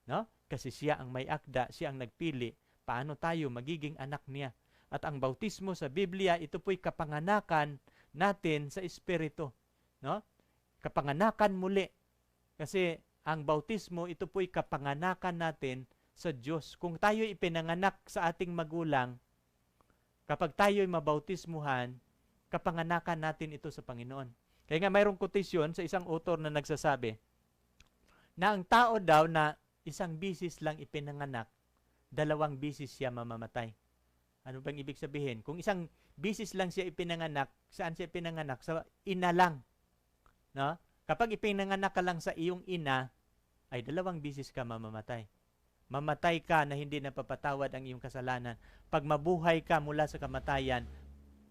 [SPEAKER 1] No? Kasi siya ang may akda, siya ang nagpili, paano tayo magiging anak niya. At ang bautismo sa Biblia, ito po'y kapanganakan natin sa Espiritu. No? Kapanganakan muli. Kasi ang bautismo, ito po'y kapanganakan natin sa Diyos. Kung tayo ipinanganak sa ating magulang, kapag tayo'y mabautismuhan, kapanganakan natin ito sa Panginoon. Kaya nga mayroong quotation sa isang author na nagsasabi na ang tao daw na isang bisis lang ipinanganak, 2 bisis siya mamamatay. Ano bang ibig sabihin? Kung isang bisis lang siya ipinanganak, saan siya ipinanganak? Sa ina lang. No? Kapag ipinanganak ka lang sa iyong ina, ay 2 bisis ka mamamatay. Mamatay ka na hindi napapatawad ang iyong kasalanan. Pag mabuhay ka mula sa kamatayan,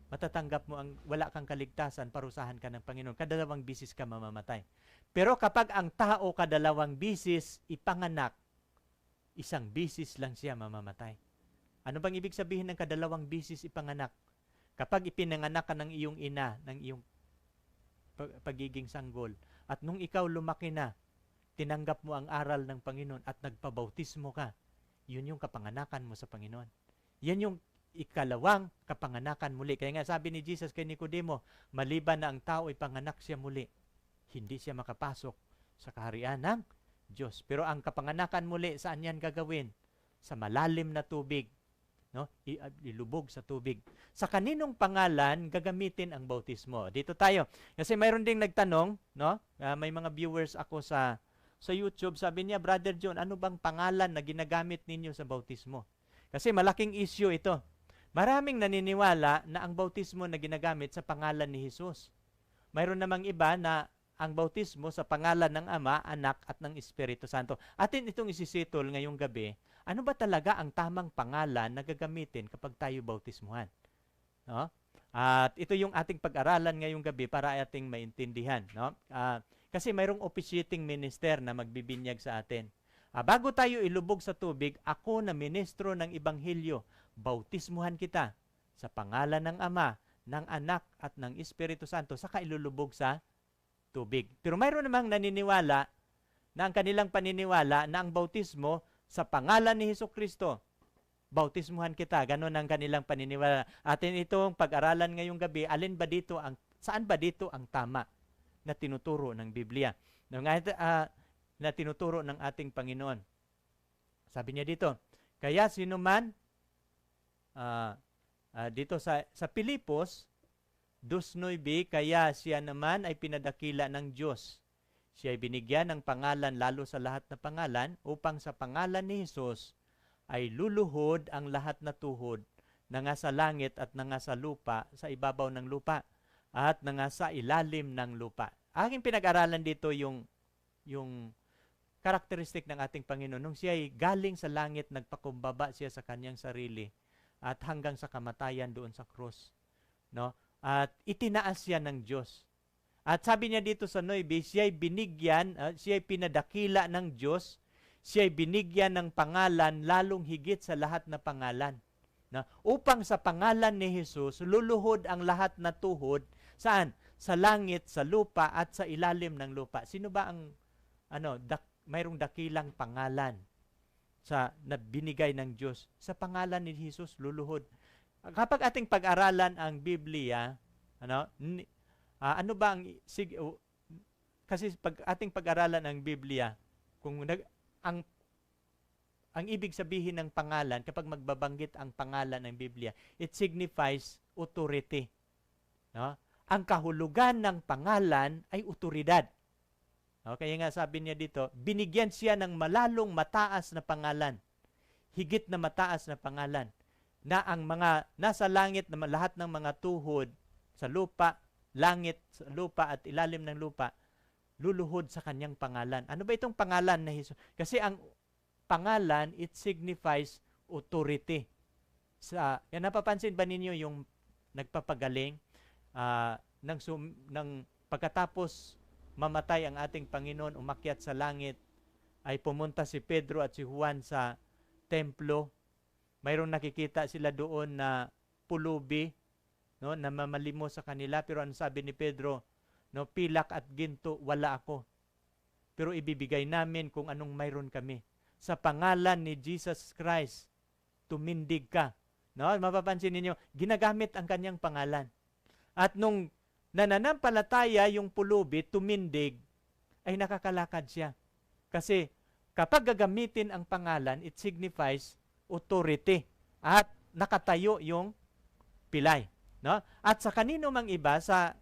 [SPEAKER 1] matatanggap mo ang wala kang kaligtasan, parusahan ka ng Panginoon. 2 bisis ka mamamatay. Pero kapag ang tao 2 bisis ipanganak, 1 bisis lang siya mamamatay. Ano bang ibig sabihin ng 2 bisis ipanganak? Kapag ipinanganak ka ng iyong ina, ng iyong pagiging sanggol, at nung ikaw lumaki na, tinanggap mo ang aral ng Panginoon at nagpabautismo ka, yun yung kapanganakan mo sa Panginoon. Yan yung ikalawang kapanganakan muli. Kaya nga sabi ni Jesus kay Nicodemo, maliban na ang tao ay panganak siya muli, hindi siya makapasok sa kaharian ng Diyos. Pero ang kapanganakan muli, saan yan gagawin? Sa malalim na tubig. No? Ilubog sa tubig. Sa kaninong pangalan gagamitin ang bautismo? Dito tayo. Kasi mayroon ding nagtanong, no? May mga viewers ako sa YouTube, sabi niya, Brother John, ano bang pangalan na ginagamit ninyo sa bautismo? Kasi malaking issue ito. Maraming naniniwala na ang bautismo na ginagamit sa pangalan ni Jesus. Mayroon namang iba na ang bautismo sa pangalan ng Ama, Anak, at ng Espiritu Santo. Atin itong isisitol ngayong gabi, ano ba talaga ang tamang pangalan na gagamitin kapag tayo bautismuhan? No? At ito yung ating pag-aralan ngayong gabi para ating maintindihan. No? Kasi mayroong officiating minister na magbibinyag sa atin. Bago tayo ilubog sa tubig, ako na ministro ng Ebanghelyo, bautismuhan kita sa pangalan ng Ama, ng Anak, at ng Espiritu Santo, saka ilulubog sa tubig. Pero mayroon namang naniniwala na ang kanilang paniniwala na ang bautismo sa pangalan ni Hesukristo, bautismuhan kita. Ganon ang kanilang paniniwala. Atin itong pag-aralan ngayong gabi, saan ba dito ang tama na tinuturo ng Biblia? Na tinuturo ng ating Panginoon. Sabi niya dito, kaya sino man dito sa Pilipos 2:9, kaya siya naman ay pinadakila ng Diyos. Siya ay binigyan ng pangalan lalo sa lahat na pangalan upang sa pangalan ni Jesus ay luluhod ang lahat na tuhod na nga sa langit at na nga sa lupa, sa ibabaw ng lupa at na nga sa ilalim ng lupa. Aking pinag-aralan dito yung karakteristik ng ating Panginoon. Nung siya ay galing sa langit, nagpakumbaba siya sa kanyang sarili at hanggang sa kamatayan doon sa krus. No? At itinaas siya ng Diyos. At sabi niya dito sa 9, siya ay binigyan, siya ay pinadakila ng Diyos, siya ay binigyan ng pangalan lalong higit sa lahat na pangalan. Na upang sa pangalan ni Jesus luluhod ang lahat na tuhod saan? Sa langit, sa lupa at sa ilalim ng lupa. Sino ba ang mayroong dakilang pangalan na binigay ng Diyos? Sa pangalan ni Jesus luluhod. Kapag ating pag-aralan ang Biblia, ano ba ang kasi pag ating pag-aralan ang Biblia, kung ang ibig sabihin ng pangalan, kapag magbabanggit ang pangalan ng Biblia, it signifies authority. No? Ang kahulugan ng pangalan ay otoridad. No? Kaya nga sabi niya dito, binigyan siya ng malalong mataas na pangalan. Higit na mataas na pangalan. Na ang mga nasa langit, na lahat ng mga tuhod sa lupa, langit, sa lupa at ilalim ng lupa, luluhod sa kanyang pangalan. Ano ba itong pangalan na Jesus? Kasi ang pangalan, it signifies authority. Yan, napapansin ba ninyo yung nagpapagaling ng pagkatapos mamatay ang ating Panginoon, umakyat sa langit, ay pumunta si Pedro at si Juan sa templo. Mayroong nakikita sila doon na pulubi, no, na mamalimos sa kanila. Pero ano sabi ni Pedro? No, pilak at ginto, wala ako. Pero ibibigay namin kung anong mayroon kami. Sa pangalan ni Jesus Christ, tumindig ka. No, mapapansin niyo, ginagamit ang kanyang pangalan. At nung nananampalataya yung pulubi, tumindig, ay nakakalakad siya. Kasi kapag gagamitin ang pangalan, it signifies authority. At nakatayo yung pilay. No? At sa kanino mang iba, sa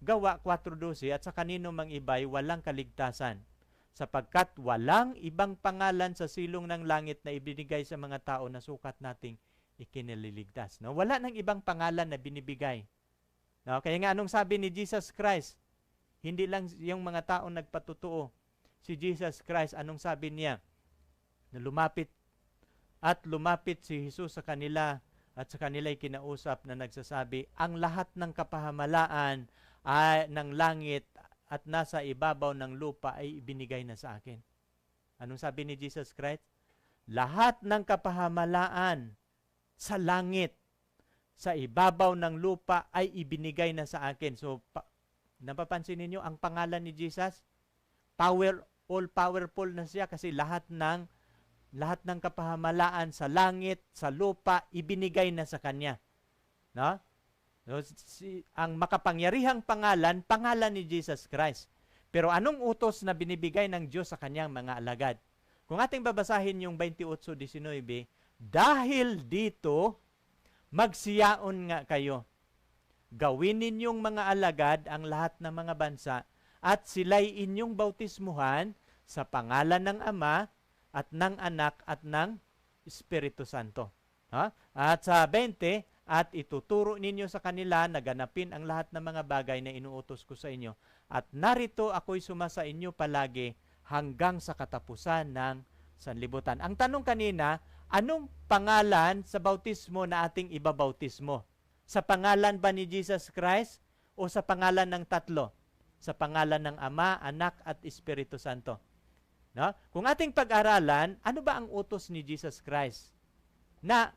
[SPEAKER 1] Gawa 4:12, at sa kanino mang iba ay walang kaligtasan, sapagkat walang ibang pangalan sa silong ng langit na ibinigay sa mga tao na sukat nating ikinaliligtas. No? Wala nang ibang pangalan na binibigay. No? Kaya nga anong sabi ni Jesus Christ? Hindi lang yung mga tao nagpatutuo. Si Jesus Christ, anong sabi niya? Na lumapit si Jesus sa kanila at sa kanila'y kinausap na nagsasabi, ang lahat ng kapahamalaan ng langit at nasa ibabaw ng lupa ay ibinigay na sa akin. Anong sabi ni Jesus Christ? Lahat ng kapahamalaan sa langit, sa ibabaw ng lupa ay ibinigay na sa akin. So, napapansin ninyo, ang pangalan ni Jesus, all-powerful na siya kasi lahat ng kapahamalaan sa langit, sa lupa, ibinigay na sa Kanya. No? Ang makapangyarihang pangalan ni Jesus Christ. Pero anong utos na binibigay ng Diyos sa Kanyang mga alagad? Kung ating babasahin yung 28:19, dahil dito, magsiyaon nga kayo. Gawin ninyong mga alagad ang lahat ng mga bansa at sila'y inyong bautismuhan sa pangalan ng Ama at ng Anak at ng Espiritu Santo. At sa 20, at ituturo ninyo sa kanila na ganapin ang lahat ng mga bagay na inuutos ko sa inyo. At narito ako'y sumasa inyo palagi hanggang sa katapusan ng sanlibutan. Ang tanong kanina, anong pangalan sa bautismo na ating ibabautismo? Sa pangalan ba ni Jesus Christ o sa pangalan ng tatlo? Sa pangalan ng Ama, Anak at Espiritu Santo. No? Kung ating pag-aralan, ano ba ang utos ni Jesus Christ? Na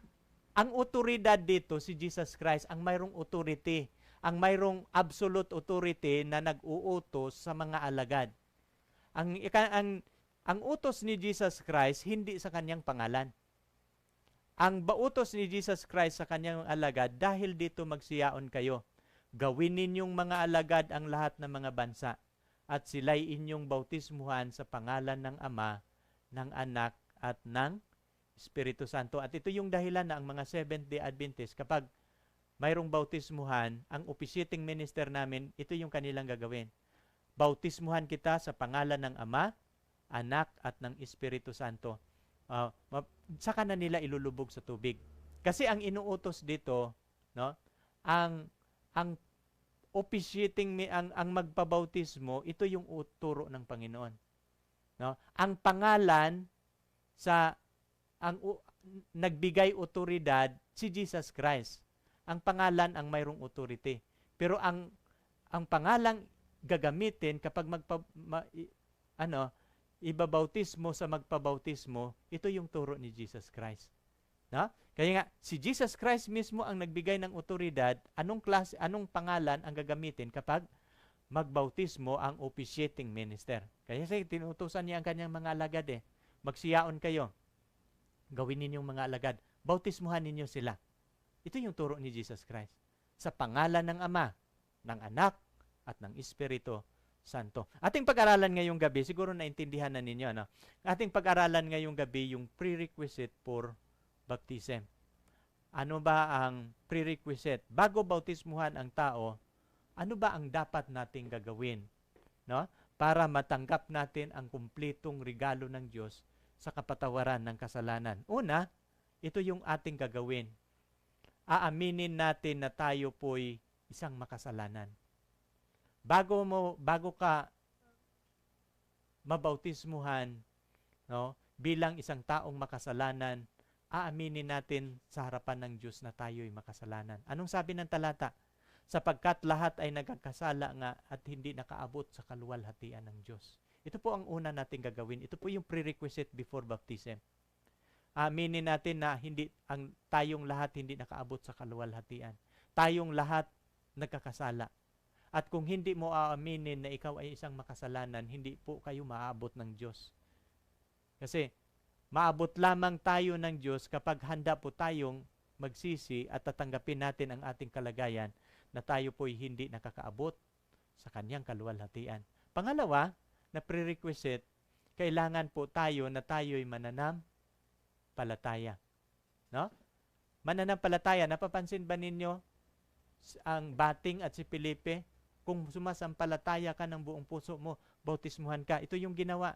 [SPEAKER 1] ang otoridad dito, si Jesus Christ, ang mayroong authority, ang mayroong absolute authority na nag-uutos sa mga alagad. Ang utos ni Jesus Christ, hindi sa kanyang pangalan. Ang bautos ni Jesus Christ sa kanyang alagad, dahil dito magsiyaon kayo. Gawin ninyong mga alagad ang lahat ng mga bansa, at sila'y inyong bautismuhan sa pangalan ng Ama, ng Anak, at ng Espiritu Santo. At ito yung dahilan na ang mga Seventh-day Adventist, kapag mayroong bautismuhan, ang officiating minister namin, ito yung kanilang gagawin. Bautismuhan kita sa pangalan ng Ama, Anak, at ng Espiritu Santo. Saka na nila ilulubog sa tubig. Kasi ang inuutos dito, no, ang officiating ang magpabautismo, ito yung uturo ng Panginoon. No? Ang pangalan sa nagbigay otoridad si Jesus Christ. Ang pangalan ang mayroong authority. Pero ang pangalang gagamitin kapag ibabautismo sa magpabautismo, ito yung turo ni Jesus Christ. No? Kaya nga, si Jesus Christ mismo ang nagbigay ng otoridad, anong pangalan ang gagamitin kapag magbautismo ang officiating minister. Kaya tinutusan niya ang kanyang mga alagad magsiyaon kayo. Gawin ninyong mga alagad. Bautismuhan ninyo sila. Ito yung turo ni Jesus Christ. Sa pangalan ng Ama, ng Anak, at ng Espiritu Santo. Ating pag-aralan ngayong gabi, siguro naintindihan na ninyo, no? Ating pag-aralan ngayong gabi yung prerequisite for baptism. Ano ba ang prerequisite? Bago bautismuhan ang tao, ano ba ang dapat nating gagawin, no? Para matanggap natin ang kumpletong regalo ng Diyos sa kapatawaran ng kasalanan. Una, ito yung ating gagawin. Aaminin natin na tayo po'y isang makasalanan. Bago ka mabautismuhan, no, bilang isang taong makasalanan, aaminin natin sa harapan ng Diyos na tayo'y makasalanan. Anong sabi ng talata? Sapagkat lahat ay nagkakasala nga at hindi nakaabot sa kaluwalhatian ng Diyos. Ito po ang una nating gagawin. Ito po yung prerequisite before baptism. Aminin natin na tayong lahat hindi nakaabot sa kaluwalhatian. Tayong lahat nagkakasala. At kung hindi mo aaminin na ikaw ay isang makasalanan, hindi po kayo maabot ng Diyos. Kasi maabot lamang tayo ng Diyos kapag handa po tayong magsisi at tatanggapin natin ang ating kalagayan na tayo po'y hindi nakakaabot sa kanyang kaluwalhatian. Pangalawa, na prerequisite, kailangan po tayo na tayo'y mananampalataya. No? Mananampalataya, napapansin ba ninyo ang Bating at si Felipe? Kung sumasampalataya ka ng buong puso mo, bautismuhan ka. Ito yung ginawa.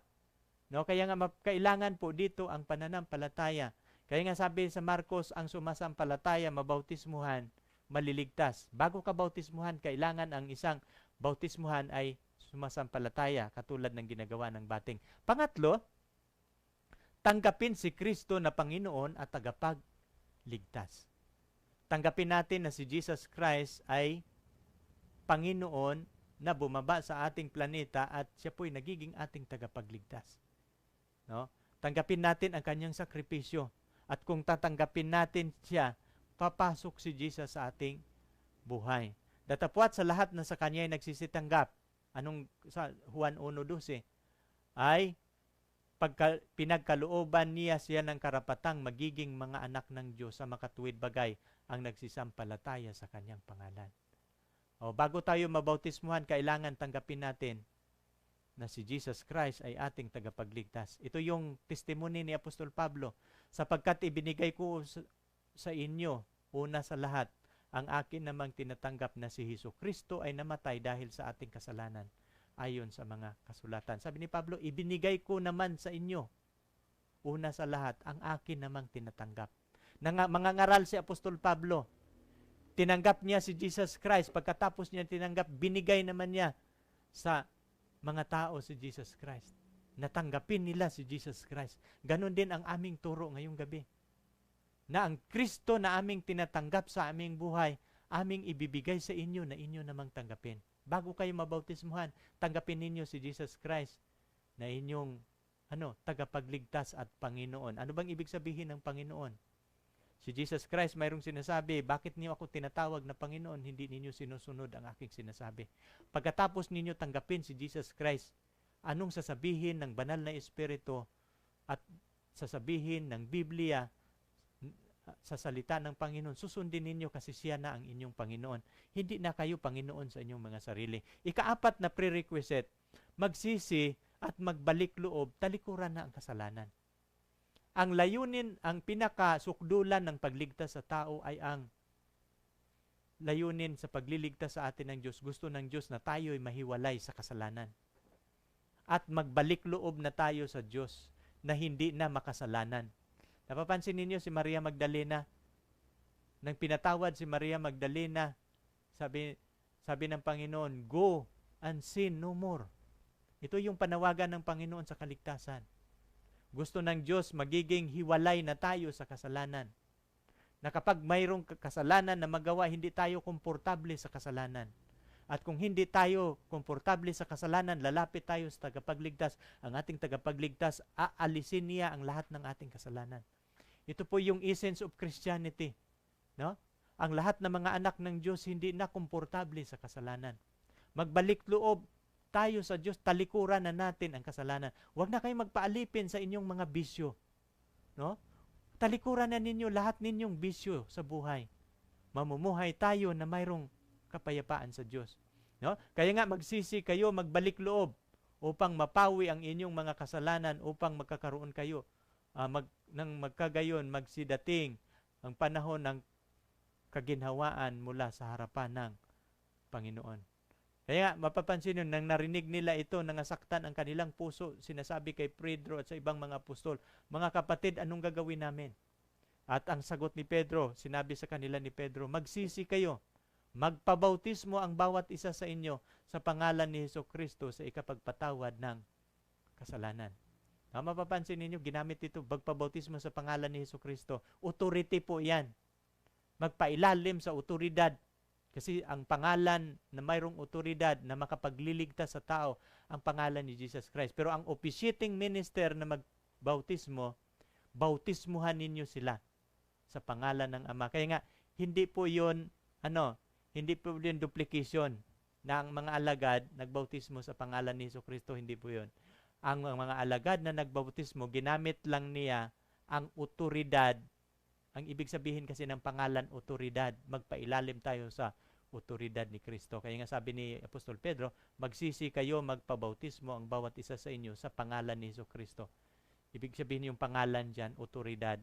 [SPEAKER 1] No? Kaya nga kailangan po dito ang pananampalataya. Kaya nga sabi sa Marcos, ang sumasampalataya, mabautismuhan, maliligtas. Bago ka bautismuhan, kailangan ang isang bautismuhan ay sumasampalataya, katulad ng ginagawa ng Bating. Pangatlo, tanggapin si Kristo na Panginoon at tagapagligtas. Tanggapin natin na si Jesus Christ ay Panginoon na bumaba sa ating planeta at siya po'y nagiging ating tagapagligtas. No? Tanggapin natin ang kanyang sakripisyo. At kung tatanggapin natin siya, papasok si Jesus sa ating buhay. Datapwat sa lahat na sa kanya ay nagsisitanggap, sa Juan 1:12, ay pinagkalooban niya siya ng karapatang magiging mga anak ng Diyos sa makatuwid bagay ang nagsisampalataya sa kanyang pangalan. Bago tayo mabautismuhan, kailangan tanggapin natin na si Jesus Christ ay ating tagapagligtas. Ito yung testimony ni Apostol Pablo. Sapagkat ibinigay ko sa inyo, una sa lahat, ang akin namang tinatanggap na si Jesucristo ay namatay dahil sa ating kasalanan, ayon sa mga kasulatan. Sabi ni Pablo, ibinigay ko naman sa inyo, una sa lahat, ang akin namang tinatanggap. Mangangaral si Apostol Pablo, tinanggap niya si Jesus Christ. Pagkatapos niya tinanggap, binigay naman niya sa mga tao si Jesus Christ. Natanggapin nila si Jesus Christ. Ganon din ang aming turo ngayong gabi. Na ang Kristo na aming tinatanggap sa aming buhay, aming ibibigay sa inyo na inyo namang tanggapin. Bago kayo mabautismuhan, tanggapin ninyo si Jesus Christ na inyong tagapagligtas at Panginoon. Ano bang ibig sabihin ng Panginoon? Si Jesus Christ mayroong sinasabi, bakit niyo ako tinatawag na Panginoon, hindi ninyo sinusunod ang aking sinasabi? Pagkatapos ninyo tanggapin si Jesus Christ, anong sasabihin ng banal na Espiritu at sasabihin ng Biblia sa salita ng Panginoon, susundin ninyo kasi siya na ang inyong Panginoon. Hindi na kayo Panginoon sa inyong mga sarili. Ikaapat na prerequisite, magsisi at magbalik loob, talikuran na ang kasalanan. Ang layunin, ang pinakasukdulan ng pagligtas sa tao ay ang layunin sa pagliligtas sa atin ng Diyos. Gusto ng Diyos na tayo'y mahiwalay sa kasalanan. At magbalik loob na tayo sa Diyos na hindi na makasalanan. Napapansin ninyo si Maria Magdalena? Nang pinatawad si Maria Magdalena, sabi ng Panginoon, go and sin no more. Ito yung panawagan ng Panginoon sa kaligtasan. Gusto ng Diyos magiging hiwalay na tayo sa kasalanan. Na kapag mayroong kasalanan na magawa, hindi tayo komportable sa kasalanan. At kung hindi tayo komportable sa kasalanan, lalapit tayo sa tagapagligtas. Ang ating tagapagligtas, aalisin niya ang lahat ng ating kasalanan. Ito po yung essence of Christianity. No? Ang lahat ng mga anak ng Diyos hindi na komportable sa kasalanan. Magbalik loob tayo sa Diyos, talikuran na natin ang kasalanan. Huwag na kayong magpaalipin sa inyong mga bisyo. No? Talikuran na ninyo lahat ninyong bisyo sa buhay. Mamumuhay tayo na mayroong kapayapaan sa Diyos. No? Kaya nga magsisi kayo, magbalik loob upang mapawi ang inyong mga kasalanan, upang magkakaroon kayo nang magkagayon, magsidating ang panahon ng kaginhawaan mula sa harapan ng Panginoon. Kaya nga, mapapansin nyo, nang narinig nila ito, nangasaktan ang kanilang puso, sinasabi kay Pedro at sa ibang mga apostol, mga kapatid, anong gagawin namin? At ang sagot ni Pedro, sinabi sa kanila ni Pedro, magsisi kayo, magpabautismo ang bawat isa sa inyo sa pangalan ni Hesukristo sa ikapagpatawad ng kasalanan. Mapapansin ninyo, ginamit ito, magpabautismo sa pangalan ni Hesukristo. Authority po yan. Magpailalim sa otoridad. Kasi ang pangalan na mayroong otoridad na makapagliligtas sa tao, ang pangalan ni Jesus Christ. Pero ang officiating minister na magbautismo, bautismuhan ninyo sila sa pangalan ng Ama. Kaya nga, hindi po yun, hindi po yun duplication na ang mga alagad nagbautismo sa pangalan ni Jesucristo, hindi po yun. Ang mga alagad na nagbautismo, ginamit lang niya ang otoridad. Ang ibig sabihin kasi ng pangalan, otoridad. Magpailalim tayo sa otoridad ni Kristo. Kaya nga sabi ni Apostol Pedro, magsisi kayo, magpabautismo ang bawat isa sa inyo sa pangalan ni Jesucristo. Ibig sabihin yung pangalan dyan, otoridad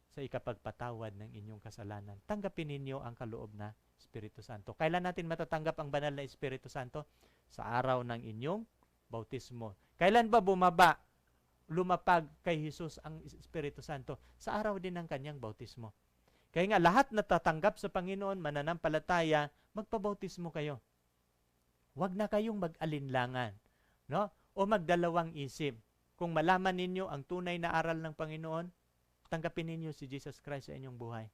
[SPEAKER 1] sa ikapagpatawad ng inyong kasalanan. Tanggapin ninyo ang kaloob na Espiritu Santo. Kailan natin matatanggap ang banal na Espiritu Santo? Sa araw ng inyong bautismo. Kailan ba lumapag kay Jesus ang Espiritu Santo? Sa araw din ng kanyang bautismo. Kaya nga lahat na tatanggap sa Panginoon, mananampalataya, magpabautismo kayo. Huwag na kayong mag-alinlangan, no? O magdalawang isip. Kung malaman ninyo ang tunay na aral ng Panginoon, tanggapin ninyo si Jesus Christ sa inyong buhay.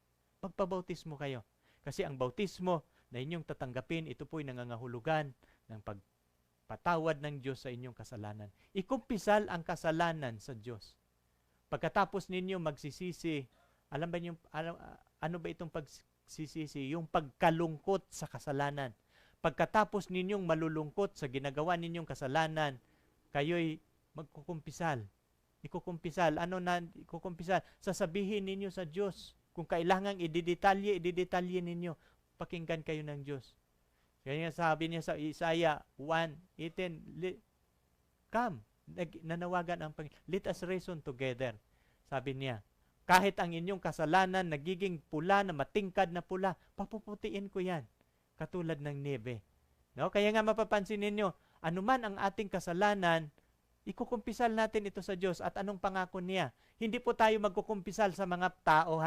[SPEAKER 1] Magpabautismo kayo. Kasi ang bautismo na inyong tatanggapin, ito po'y nangangahulugan ng pagpatawad ng Diyos sa inyong kasalanan. Ikumpisal ang kasalanan sa Diyos. Pagkatapos ninyo magsisisi, alam ba niyo, ano ba itong pagsisisi? Yung pagkalungkot sa kasalanan. Pagkatapos ninyong malulungkot sa ginagawa ninyong kasalanan, kayo'y magkukumpisal. Ikukumpisal. Ano na ikukumpisal? Sasabihin ninyo sa Diyos. Kung kailangang ididetalye ninyo. Pakinggan kayo ng Diyos. Kaya sabi niya sa Isaiah 1:18, come, nanawagan ang Panginoon. Let us reason together. Sabi niya, kahit ang inyong kasalanan nagiging pula na matingkad na pula, papuputiin ko yan. Katulad ng nebe. No? Kaya nga mapapansin ninyo, anuman ang ating kasalanan, ikukumpisal natin ito sa Diyos. At anong pangako niya? Hindi po tayo magkukumpisal sa mga tao,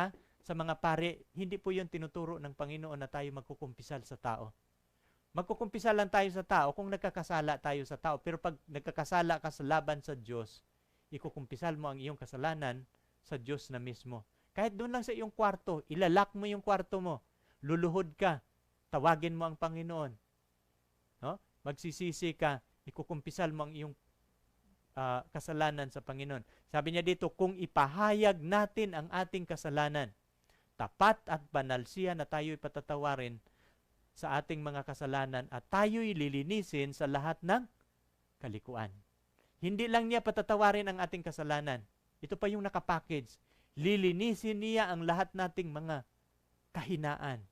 [SPEAKER 1] sa mga pare. Hindi po yun tinuturo ng Panginoon na tayo magkukumpisal sa tao. Magkukumpisal lang tayo sa tao kung nagkakasala tayo sa tao. Pero pag nagkakasala ka sa laban sa Diyos, ikukumpisal mo ang iyong kasalanan sa Diyos na mismo. Kahit doon lang sa iyong kwarto, ilalak mo yung kwarto mo. Luluhod ka. Tawagin mo ang Panginoon. No? Magsisisi ka. Ikukumpisal mo ang iyong kasalanan sa Panginoon. Sabi niya dito, kung ipahayag natin ang ating kasalanan, tapat at banal siya na tayo'y patatawarin sa ating mga kasalanan at tayo'y lilinisin sa lahat ng kalikuan. Hindi lang niya patatawarin ang ating kasalanan. Ito pa yung nakapackage. Lilinisin niya ang lahat nating mga kahinaan.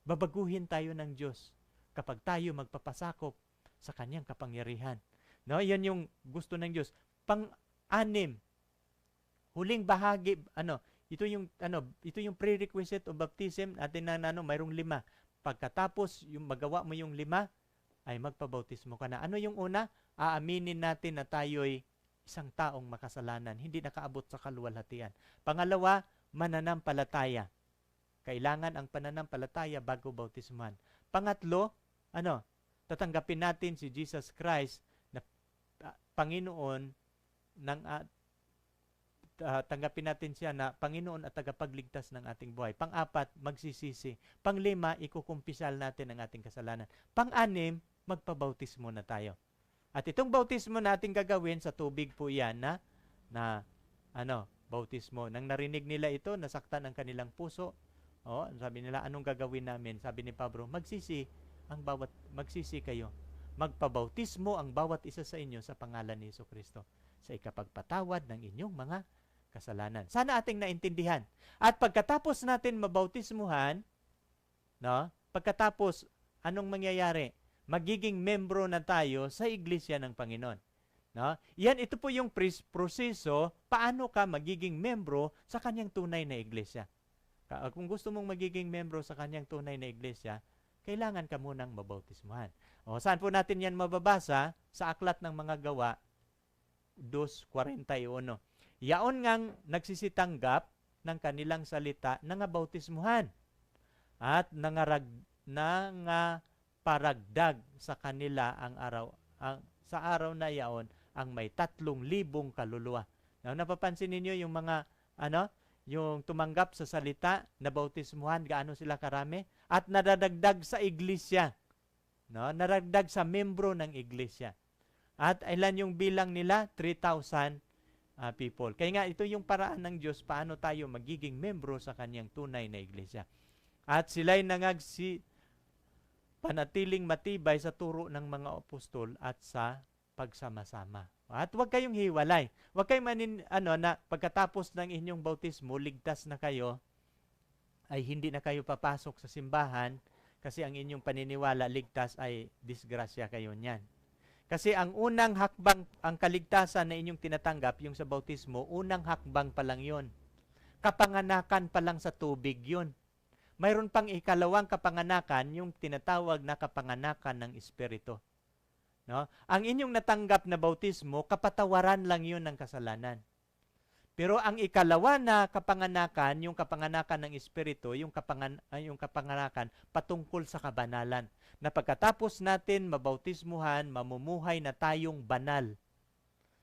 [SPEAKER 1] Babaguhin tayo ng Diyos kapag tayo magpapasakop sa kanyang kapangyarihan. No, yan yung gusto ng Diyos. Pang-anim, huling bahagi, ito yung prerequisite of baptism natin na mayroong 5. Pagkatapos yung magawa mo yung 5, ay magpabautismo ka na. Ano yung una? Aaminin natin na tayo'y isang taong makasalanan, hindi nakaabot sa kaluwalhatian. Pangalawa, mananampalataya. Kailangan ang pananampalataya bago bautismuhan. Pangatlo, tatanggapin natin si Jesus Christ na Panginoon ng tanggapin natin siya na Panginoon at tagapagligtas ng ating buhay. Pang-apat, magsisisi. Pang-lima, ikukumpisal natin ang ating kasalanan. Pang-anim, magpabautismo na tayo. At itong bautismo natin gagawin sa tubig po yan na bautismo. Nang narinig nila ito, nasaktan ang kanilang puso. Sabi nila, anong gagawin namin? Sabi ni Pablo, magsisi kayo. Magpabautismo ang bawat isa sa inyo sa pangalan ni Jesucristo sa ikapagpatawad ng inyong mga kasalanan. Sana ating naintindihan. At pagkatapos natin mabautismuhan, pagkatapos, anong mangyayari? Magiging membro na tayo sa iglesia ng Panginoon. Ito po yung proseso, paano ka magiging membro sa kanyang tunay na iglesia. Kung gusto mong magiging membro sa kanyang tunay na iglesia, kailangan ka munang mabautismuhan. Saan po natin yan mababasa? Sa Aklat ng Mga Gawa, 2:41. Yaon ngang nagsisitanggap ng kanilang salita nangabautismuhan at nangaparagdag sa kanila sa araw na yaon ang may 3,000 kaluluwa. Napapansin ninyo yung mga yung tumanggap sa salita na bautismuhan, gaano sila karami? At nadadagdag sa iglesia. Nadagdag sa membro ng iglesia. At ilan yung bilang nila? 3,000 people. Kaya nga, ito yung paraan ng Diyos paano tayo magiging membro sa kanyang tunay na iglesia. At sila'y panatiling matibay sa turo ng mga apostol at sa pagsama-sama. At huwag kayong hiwalay. Huwag kayong na pagkatapos ng inyong bautismo, ligtas na kayo, ay hindi na kayo papasok sa simbahan kasi ang inyong paniniwala ligtas ay disgrasya kayo niyan. Kasi ang unang hakbang, ang kaligtasan na inyong tinatanggap, yung sa bautismo, unang hakbang pa lang yun. Kapanganakan pa lang sa tubig yun. Mayroon pang ikalawang kapanganakan, yung tinatawag na kapanganakan ng Espiritu. Ang inyong natanggap na bautismo, kapatawaran lang yun ng kasalanan. Pero ang ikalawa na kapanganakan, yung kapanganakan ng Espiritu, yung kapanganakan patungkol sa kabanalan. Na pagkatapos natin mabautismuhan, mamumuhay na tayong banal.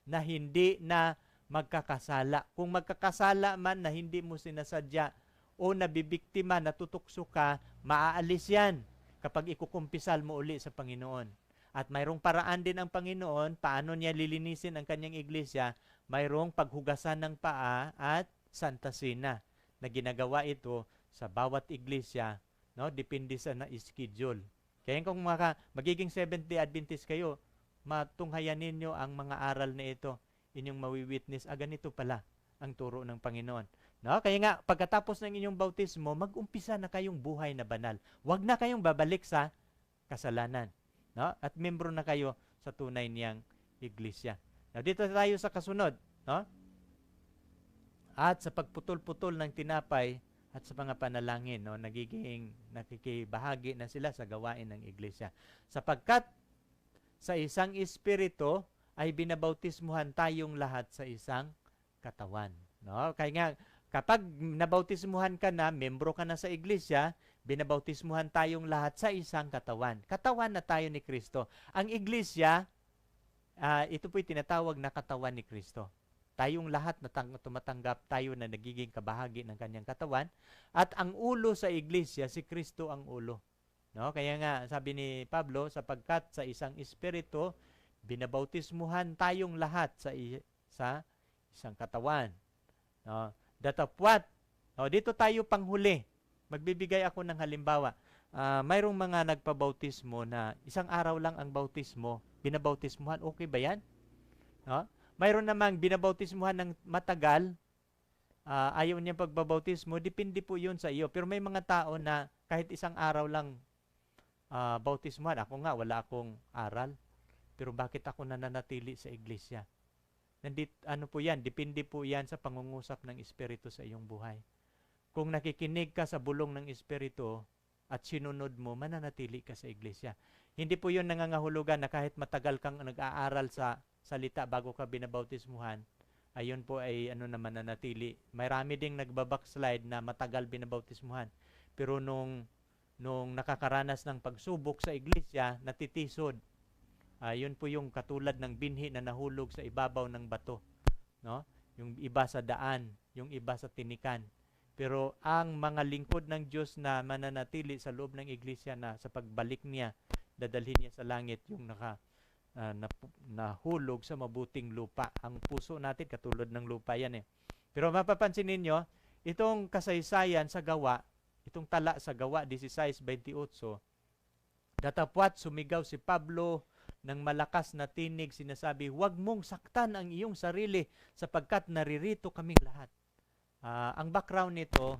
[SPEAKER 1] Na hindi na magkakasala. Kung magkakasala man na hindi mo sinasadya o nabibiktima, natutukso ka, maaalis yan kapag ikukumpisal mo uli sa Panginoon. At mayroong paraan din ang Panginoon, paano niya lilinisin ang kanyang iglesia, mayroong paghugasan ng paa at Santa Cena na ginagawa ito sa bawat iglesia, depende sa na-schedule. Kaya kung magiging Seventh-day Adventist kayo, matunghayan ninyo ang mga aral na ito, inyong mawi-witness, ganito pala ang turo ng Panginoon. Kaya nga, pagkatapos ng inyong bautismo, mag-umpisa na kayong buhay na banal. Huwag na kayong babalik sa kasalanan. At membro na kayo sa tunay niyang iglesia. Dito tayo sa kasunod. At sa pagputol-putol ng tinapay at sa mga panalangin, nagiging nakikibahagi na sila sa gawain ng iglesia. Sapagkat sa isang espiritu ay binabautismuhan tayong lahat sa isang katawan. Kaya nga, kapag nabautismuhan ka na, membro ka na sa iglesia, binabautismuhan tayong lahat sa isang katawan. Katawan na tayo ni Kristo. Ang iglesia, ito po'y tinatawag na katawan ni Kristo. Tayong lahat na tumatanggap, tayo na nagiging kabahagi ng kanyang katawan. At ang ulo sa iglesia, si Kristo ang ulo. Kaya nga, sabi ni Pablo, sapagkat sa isang espiritu, binabautismuhan tayong lahat sa isang katawan. Datapwat. Dito tayo panghuli. Magbibigay ako ng halimbawa. Mayroong mga nagpabautismo na isang araw lang ang bautismo, binabautismuhan. Okay ba yan? Mayroon namang binabautismuhan ng matagal. Ayaw niya pagbabautismo. Depende po yun sa iyo. Pero may mga tao na kahit isang araw lang bautismuhan. Ako nga, wala akong aral. Pero bakit ako nananatili sa iglesia? Ano po yan? Depende po yan sa pangungusap ng Espiritu sa iyong buhay. Kung nakikinig ka sa bulong ng Espiritu at sinunod mo, mananatili ka sa iglesia. Hindi po yun nangangahulugan na kahit matagal kang nag-aaral sa salita bago ka binabautismuhan, ayun po ay nanatili. Marami ding nagbabackslide na matagal binabautismuhan. Pero nung nakakaranas ng pagsubok sa iglesia, natitisod. Yun po yung katulad ng binhi na nahulog sa ibabaw ng bato, no? Yung iba sa daan, yung iba sa tinikan. Pero ang mga lingkod ng Diyos na mananatili sa loob ng iglesia, na sa pagbalik niya, dadalhin niya sa langit yung nahulog sa mabuting lupa. Ang puso natin katulad ng lupa yan eh. Pero mapapansin ninyo, itong kasaysayan sa gawa, itong tala sa gawa 16:28, datapwat sumigaw si Pablo ng malakas na tinig, sinasabi, "Huwag mong saktan ang iyong sarili sapagkat naririto kaming lahat." Ang background nito,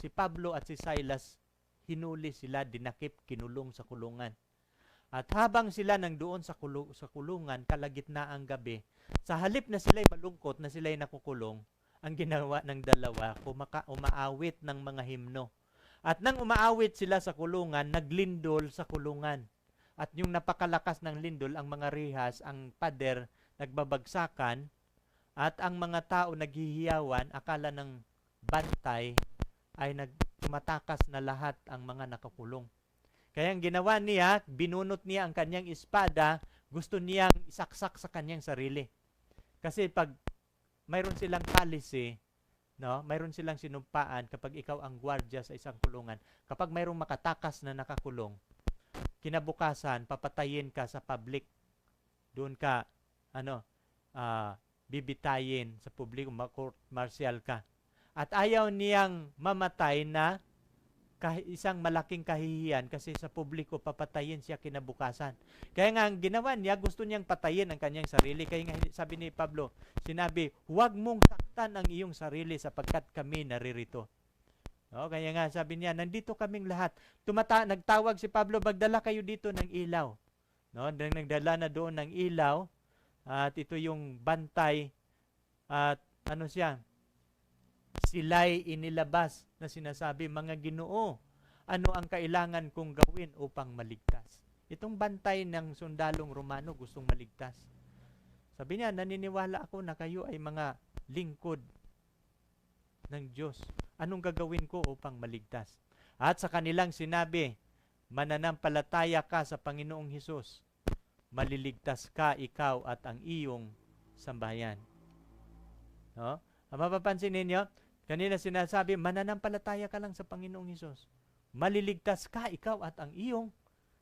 [SPEAKER 1] si Pablo at si Silas, hinuli sila, dinakip, kinulong sa kulungan. At habang sila nang doon sa kulungan, kalagitnaang gabi, sa halip na sila'y malungkot na sila'y nakukulong, ang ginawa ng dalawa, umaawit ng mga himno. At nang umaawit sila sa kulungan, naglindol sa kulungan. At yung napakalakas ng lindol, ang mga rihas, ang pader, nagbabagsakan, at ang mga tao naghihiyawan, akala ng bantay, ay tumatakas na lahat ang mga nakakulong. Kaya ang ginawa niya, binunot niya ang kanyang espada, gusto niyang isaksak sa kanyang sarili. Kasi pag mayroon silang policy, no, mayroon silang sinumpaan, kapag ikaw ang gwardiya sa isang kulungan, kapag mayroong makatakas na nakakulong, kinabukasan, papatayin ka sa public. Doon ka, bibitayin sa publiko, court martial ka. At ayaw niyang mamatay na isang malaking kahihiyan kasi sa publiko papatayin siya kinabukasan. Kaya nga ang ginawa niya, gusto niyang patayin ang kanyang sarili. Kaya nga sabi ni Pablo, sinabi, "Huwag mong saktan ang iyong sarili sapagkat kami naririto." No, kaya nga sabi niya, nandito kaming lahat. Nagtawag si Pablo, "Magdala kayo dito ng ilaw." No, nagdala na doon ng ilaw. At ito yung bantay. At sila'y inilabas na sinasabi, "Mga Ginoo, ano ang kailangan kong gawin upang maligtas?" Itong bantay ng sundalong Romano gustong maligtas. Sabi niya, "Naniniwala ako na kayo ay mga lingkod ng Diyos. Anong gagawin ko upang maligtas?" At sa kanilang sinabi, "Mananampalataya ka sa Panginoong Hesus. Maliligtas ka, ikaw at ang iyong sambahayan." No? Mapapansin ninyo, kanina sinasabi, mananampalataya ka lang sa Panginoong Hesus. Maliligtas ka, ikaw at ang iyong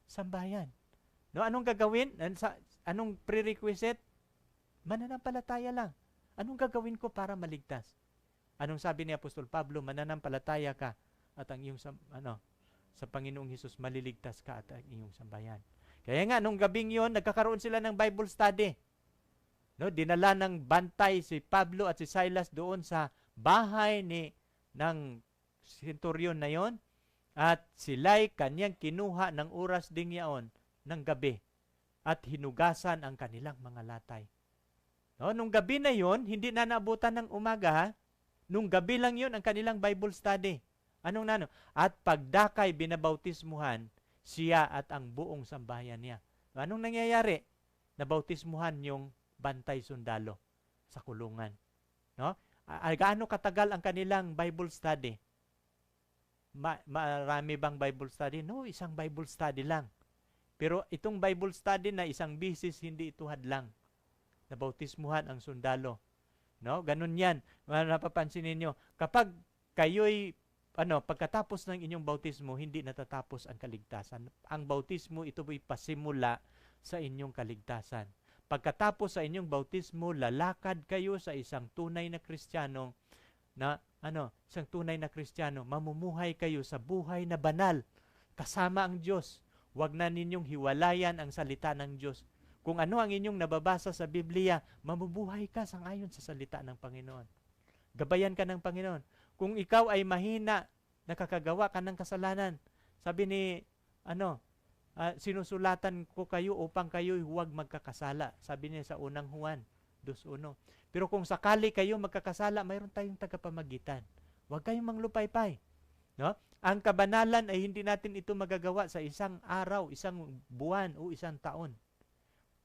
[SPEAKER 1] sambahayan. No? Anong gagawin? Anong prerequisite? Mananampalataya lang. Anong gagawin ko para maligtas? Anong sabi ni Apostol Pablo? Mananampalataya ka at ang iyong sa Panginoong Hesus, maliligtas ka at ang iyong sambahayan. Kaya nga, nung gabing yon, nagkakaroon sila ng Bible study. No, dinala ng bantay si Pablo at si Silas doon sa bahay ng senturyon na yon, at sila'y kanyang kinuha ng oras ding yaon ng gabi at hinugasan ang kanilang mga latay. No, nung gabi na yon, hindi na naabutan ng umaga, ha? Nung gabi lang yon ang kanilang Bible study. At pagdakay binabautismuhan siya at ang buong sambahayan niya. Anong nangyayari? Nabautismuhan yung bantay sundalo sa kulungan. No? Gaano katagal ang kanilang Bible study? Marami bang Bible study? No, isang Bible study lang. Pero itong Bible study na isang bisis, hindi ito hadlang. Nabautismuhan ang sundalo. No? Ganun yan. Napapansin ninyo, kapag kayo'y pagkatapos ng inyong bautismo, hindi natatapos ang kaligtasan. Ang bautismo, ito po'y pasimula sa inyong kaligtasan. Pagkatapos sa inyong bautismo, lalakad kayo sa isang tunay na Kristiyano mamumuhay kayo sa buhay na banal, kasama ang Diyos. Huwag na ninyong hiwalayan ang salita ng Diyos. Kung ano ang inyong nababasa sa Biblia, mamubuhay ka sangayon sa salita ng Panginoon. Gabayan ka ng Panginoon. Kung ikaw ay mahina, nakakagawa ka ng kasalanan, sabi ni, sinusulatan ko kayo upang kayo huwag magkakasala. Sabi niya sa unang Juan 2:1. Pero kung sakali kayo magkakasala, mayroon tayong tagapamagitan. Huwag kayong manglupaypay. No? Ang kabanalan ay hindi natin ito magagawa sa isang araw, isang buwan, o isang taon.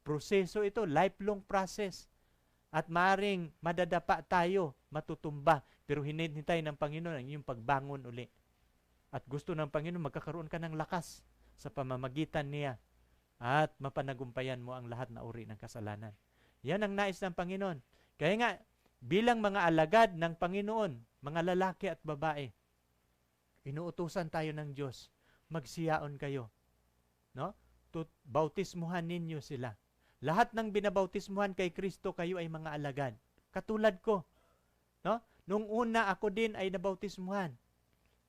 [SPEAKER 1] Proseso ito, lifelong process. At maring madadapa tayo, matutumba. Pero hinihintay ng Panginoon ang iyong pagbangon uli. At gusto ng Panginoon, magkakaroon ka ng lakas sa pamamagitan niya. at mapanagumpayan mo ang lahat na uri ng kasalanan. Yan ang nais ng Panginoon. Kaya nga, bilang mga alagad ng Panginoon, mga lalaki at babae, inuutusan tayo ng Diyos, magsiyaon kayo. No? Bautismuhan ninyo sila. Lahat ng binabautismuhan kay Kristo, kayo ay mga alagad. Katulad ko. No? Nung una ako din ay nabautismuhan.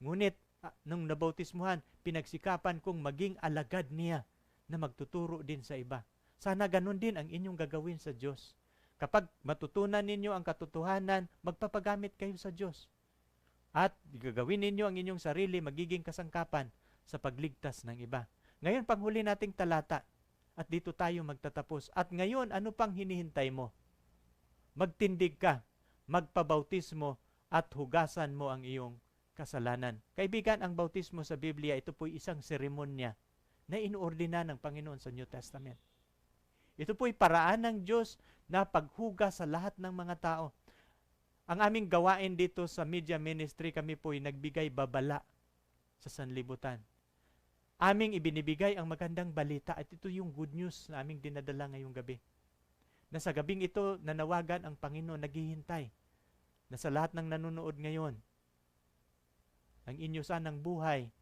[SPEAKER 1] Ngunit, nung nabautismuhan, pinagsikapan kong maging alagad niya na magtuturo din sa iba. Sana ganun din ang inyong gagawin sa Diyos. Kapag matutunan ninyo ang katotohanan, magpapagamit kayo sa Diyos. At gagawin ninyo ang inyong sarili, magiging kasangkapan sa pagligtas ng iba. Ngayon, panghuli nating talata. At dito tayo magtatapos. At ngayon, ano pang hinihintay mo? Magtindig ka, magpabautismo, at hugasan mo ang iyong kasalanan. Kaibigan, ang bautismo sa Biblia, ito po'y isang seremonya na inuordina ng Panginoon sa New Testament. Ito po'y paraan ng Diyos na paghugas sa lahat ng mga tao. Ang aming gawain dito sa media ministry, kami po'y nagbigay babala sa sanlibutan. Aming ibinibigay ang magandang balita at ito yung good news na aming dinadala ngayong gabi. Na sa gabing ito, nanawagan ang Panginoon, naghihintay na sa lahat ng nanonood ngayon, ang inyo sanang buhay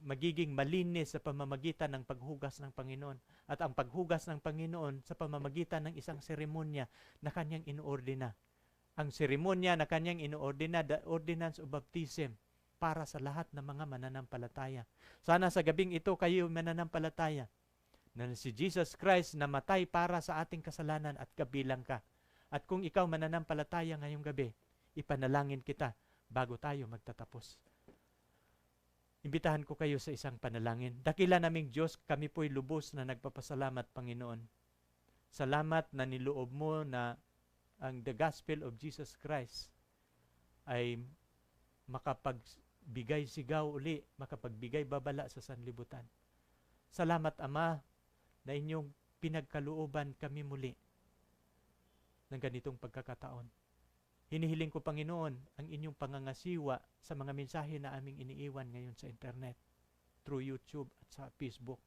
[SPEAKER 1] magiging malinis sa pamamagitan ng paghugas ng Panginoon. At ang paghugas ng Panginoon sa pamamagitan ng isang seremonya na kanyang inuordina. Ang seremonya na kanyang inuordina, the ordinance of baptism, para sa lahat ng mga mananampalataya. Sana sa gabing ito kayo mananampalataya na si Jesus Christ namatay para sa ating kasalanan at kabilang ka. At kung ikaw mananampalataya ngayong gabi, ipanalangin kita bago tayo magtatapos. Imbitahan ko kayo sa isang panalangin. Dakila naming Diyos, kami po'y lubos na nagpapasalamat, Panginoon. Salamat na niloob mo na ang the gospel of Jesus Christ ay makapagbigay sigaw uli, makapagbigay babala sa sanlibutan. Salamat, Ama, na inyong pinagkalooban kami muli ng ganitong pagkakataon. Hinihiling ko, Panginoon, ang inyong pangangasiwa sa mga mensahe na aming iniiwan ngayon sa internet, through YouTube at sa Facebook.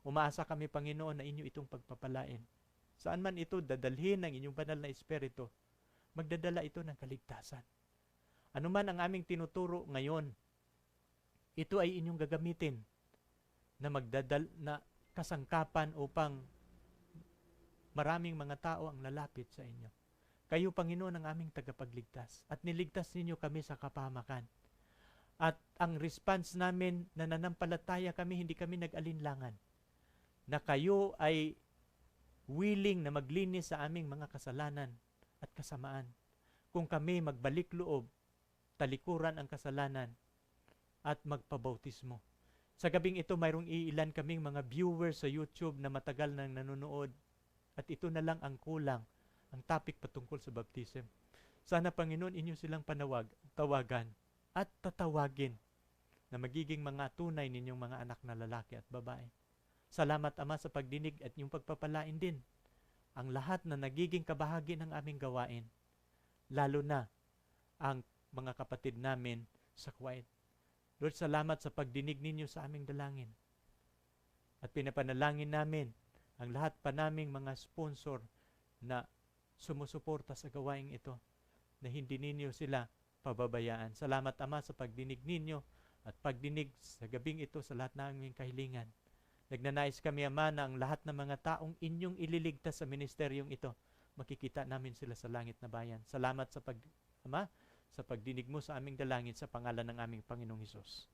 [SPEAKER 1] Umaasa kami, Panginoon, na inyo itong pagpapalain. Saan man ito dadalhin ng inyong banal na espiritu, magdadala ito ng kaligtasan. Ano man ang aming tinuturo ngayon, ito ay inyong gagamitin na na kasangkapan upang maraming mga tao ang lalapit sa inyo. Kayo, Panginoon, ang aming tagapagligtas at niligtas ninyo kami sa kapahamakan. At ang response namin, na nanampalataya kami, hindi kami nag-alinlangan, na kayo ay willing na maglinis sa aming mga kasalanan at kasamaan. Kung kami magbalik loob, talikuran ang kasalanan, at magpabautismo. Sa gabing ito, mayroong iilan kaming mga viewers sa YouTube na matagal nang nanonood, at ito na lang ang kulang, ang topic patungkol sa baptism. Sana, Panginoon, inyo silang tawagan at tatawagin na magiging mga tunay ninyong mga anak na lalaki at babae. Salamat, Ama, sa pagdinig at yung pagpapalain din ang lahat na nagiging kabahagi ng aming gawain, lalo na ang mga kapatid namin sa Kuwait. Lord, salamat sa pagdinig ninyo sa aming dalangin. At pinapanalangin namin ang lahat pa naming mga sponsor na sumusuporta sa gawaing ito, na hindi ninyo sila pababayaan. Salamat, Ama, sa pagdinig ninyo at pagdinig sa gabing ito sa lahat ng aming kahilingan. Nagnanais kami, Ama, na ang lahat ng mga taong inyong ililigtas sa ministeryong ito, makikita namin sila sa langit na bayan. Salamat sa Ama, sa pagdinig mo sa aming dalangin sa pangalan ng aming Panginoong Hesus.